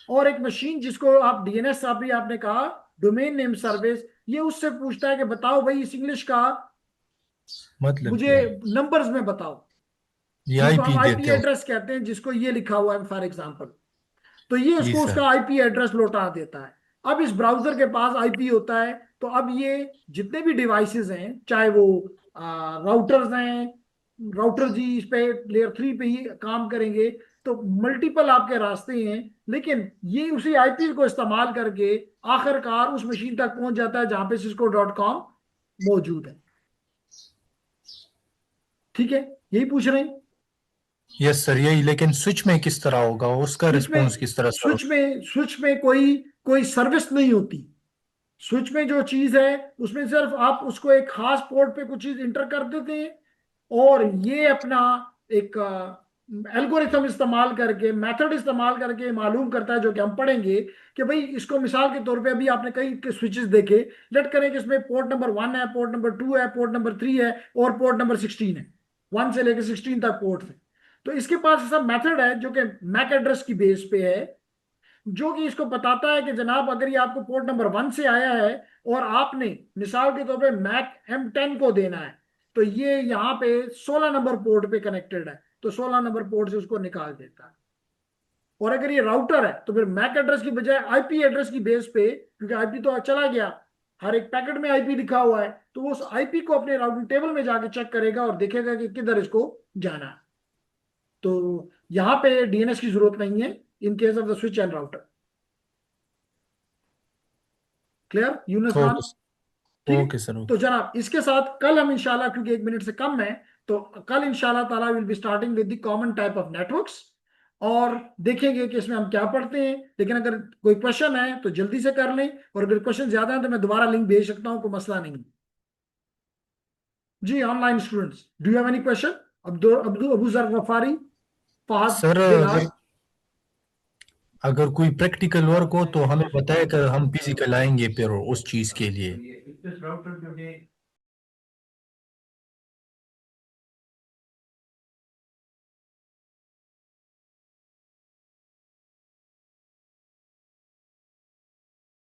Speaker 1: और एक मशीन जिसको आप डीएनएस, अभी आपने कहा डोमेन नेम सर्विस, ये उससे पूछता है कि बताओ भाई इस इंग्लिश का
Speaker 6: मतलब
Speaker 1: मुझे
Speaker 6: क्या है,
Speaker 1: नंबर्स में बताओ,
Speaker 6: ये
Speaker 1: जिसको
Speaker 6: आईपी
Speaker 1: हम आईपी
Speaker 6: देते हो?
Speaker 1: एड्रेस कहते हैं, जिसको ये लिखा हुआ है फॉर एग्जांपल। तो ये
Speaker 6: जी
Speaker 1: उसको
Speaker 6: सर।
Speaker 1: उसका आईपी एड्रेस लौटा देता है। अब इस ब्राउजर के पास आईपी होता है, तो अब ये जितने भी डिवाइसेस हैं, चाहे वो राउटर्स हैं, राउटर जी इस पे लेयर 3 पे ही काम करेंगे, तो मल्टीपल आपके रास्ते हैं, लेकिन ये उसी आईपी को इस्तेमाल करके आखिरकार उस मशीन तक पहुंच जाता है जहां पे cisco.com मौजूद है। ठीक है, यही पूछ रहे हैं।
Speaker 6: यस सर यही, लेकिन स्विच में किस तरह होगा, उसका
Speaker 1: स्विच
Speaker 6: रिस्पॉन्स
Speaker 1: में
Speaker 6: किस तरह सर?
Speaker 1: स्विच में कोई कोई सर्विस नहीं होती। स्विच में जो चीज है उसमें सिर्फ आप उसको एक खास पोर्ट पे कुछ चीज इंटर कर देते हैं, और ये अपना एक एल्गोरिथम इस्तेमाल करके, मेथड इस्तेमाल करके मालूम करता है, जो कि हम पढ़ेंगे कि भाई इसको मिसाल के तौर पे अभी आपने कई स्विचेस देखे, लेट करें कि इसमें पोर्ट नंबर 1 है, पोर्ट नंबर 2 है, पोर्ट नंबर 3 है, और पोर्ट नंबर 16 है, 1 से लेकर 16 तक पोर्ट है। तो इसके पास ऐसा मेथड है जो कि मैक एड्रेस की बेस पे है, जो कि इसको बताता है कि जनाब अगर ये आपको पोर्ट नंबर 1 से आया है और आपने मिसाल के तौर पे मैक M10 को देना है, तो ये यहाँ पे 16 नंबर पोर्ट पे कनेक्टेड है, तो 16 नंबर पोर्ट से उसको निकाल देता है। और अगर ये राउटर है तो फिर मैक एड्रेस की बजाय आईपी एड्रेस की बेस पे, क्योंकि आईपी तो चला गया, हर एक पैकेट में आईपी लिखा हुआ है, तो वो उस आईपी को अपने राउटिंग टेबल में जाके चेक करेगा और देखेगा कि किधर इसको जाना है। तो यहाँ पे डीएनएस की जरूरत नहीं है in case of the switch and router. Clear Yunus Khan? ठीक है।
Speaker 6: Okay sir.
Speaker 1: तो जनाब इसके साथ कल हम इंशाल्लाह, क्योंकि 1 मिनट से कम है, तो कल इंशाल्लाह ताला will be starting with the common type of networks, और देखेंगे कि इसमें हम क्या पढ़ते हैं। लेकिन अगर कोई क्वेश्चन है तो जल्दी से कर लें, और अगर क्वेश्चन ज्यादा है तो मैं दोबारा लिंक भेज सकता हूं, कोई मसला नहीं। जी online students, do you have any question? Abu Zar Ghaffari, Fahad
Speaker 6: sir
Speaker 1: Bilal.
Speaker 6: अगर कोई प्रैक्टिकल वर्क हो तो हमें बताया कर, हम फिजिकल आएंगे फिर उस चीज के लिए।
Speaker 3: ये इस राउटर जो है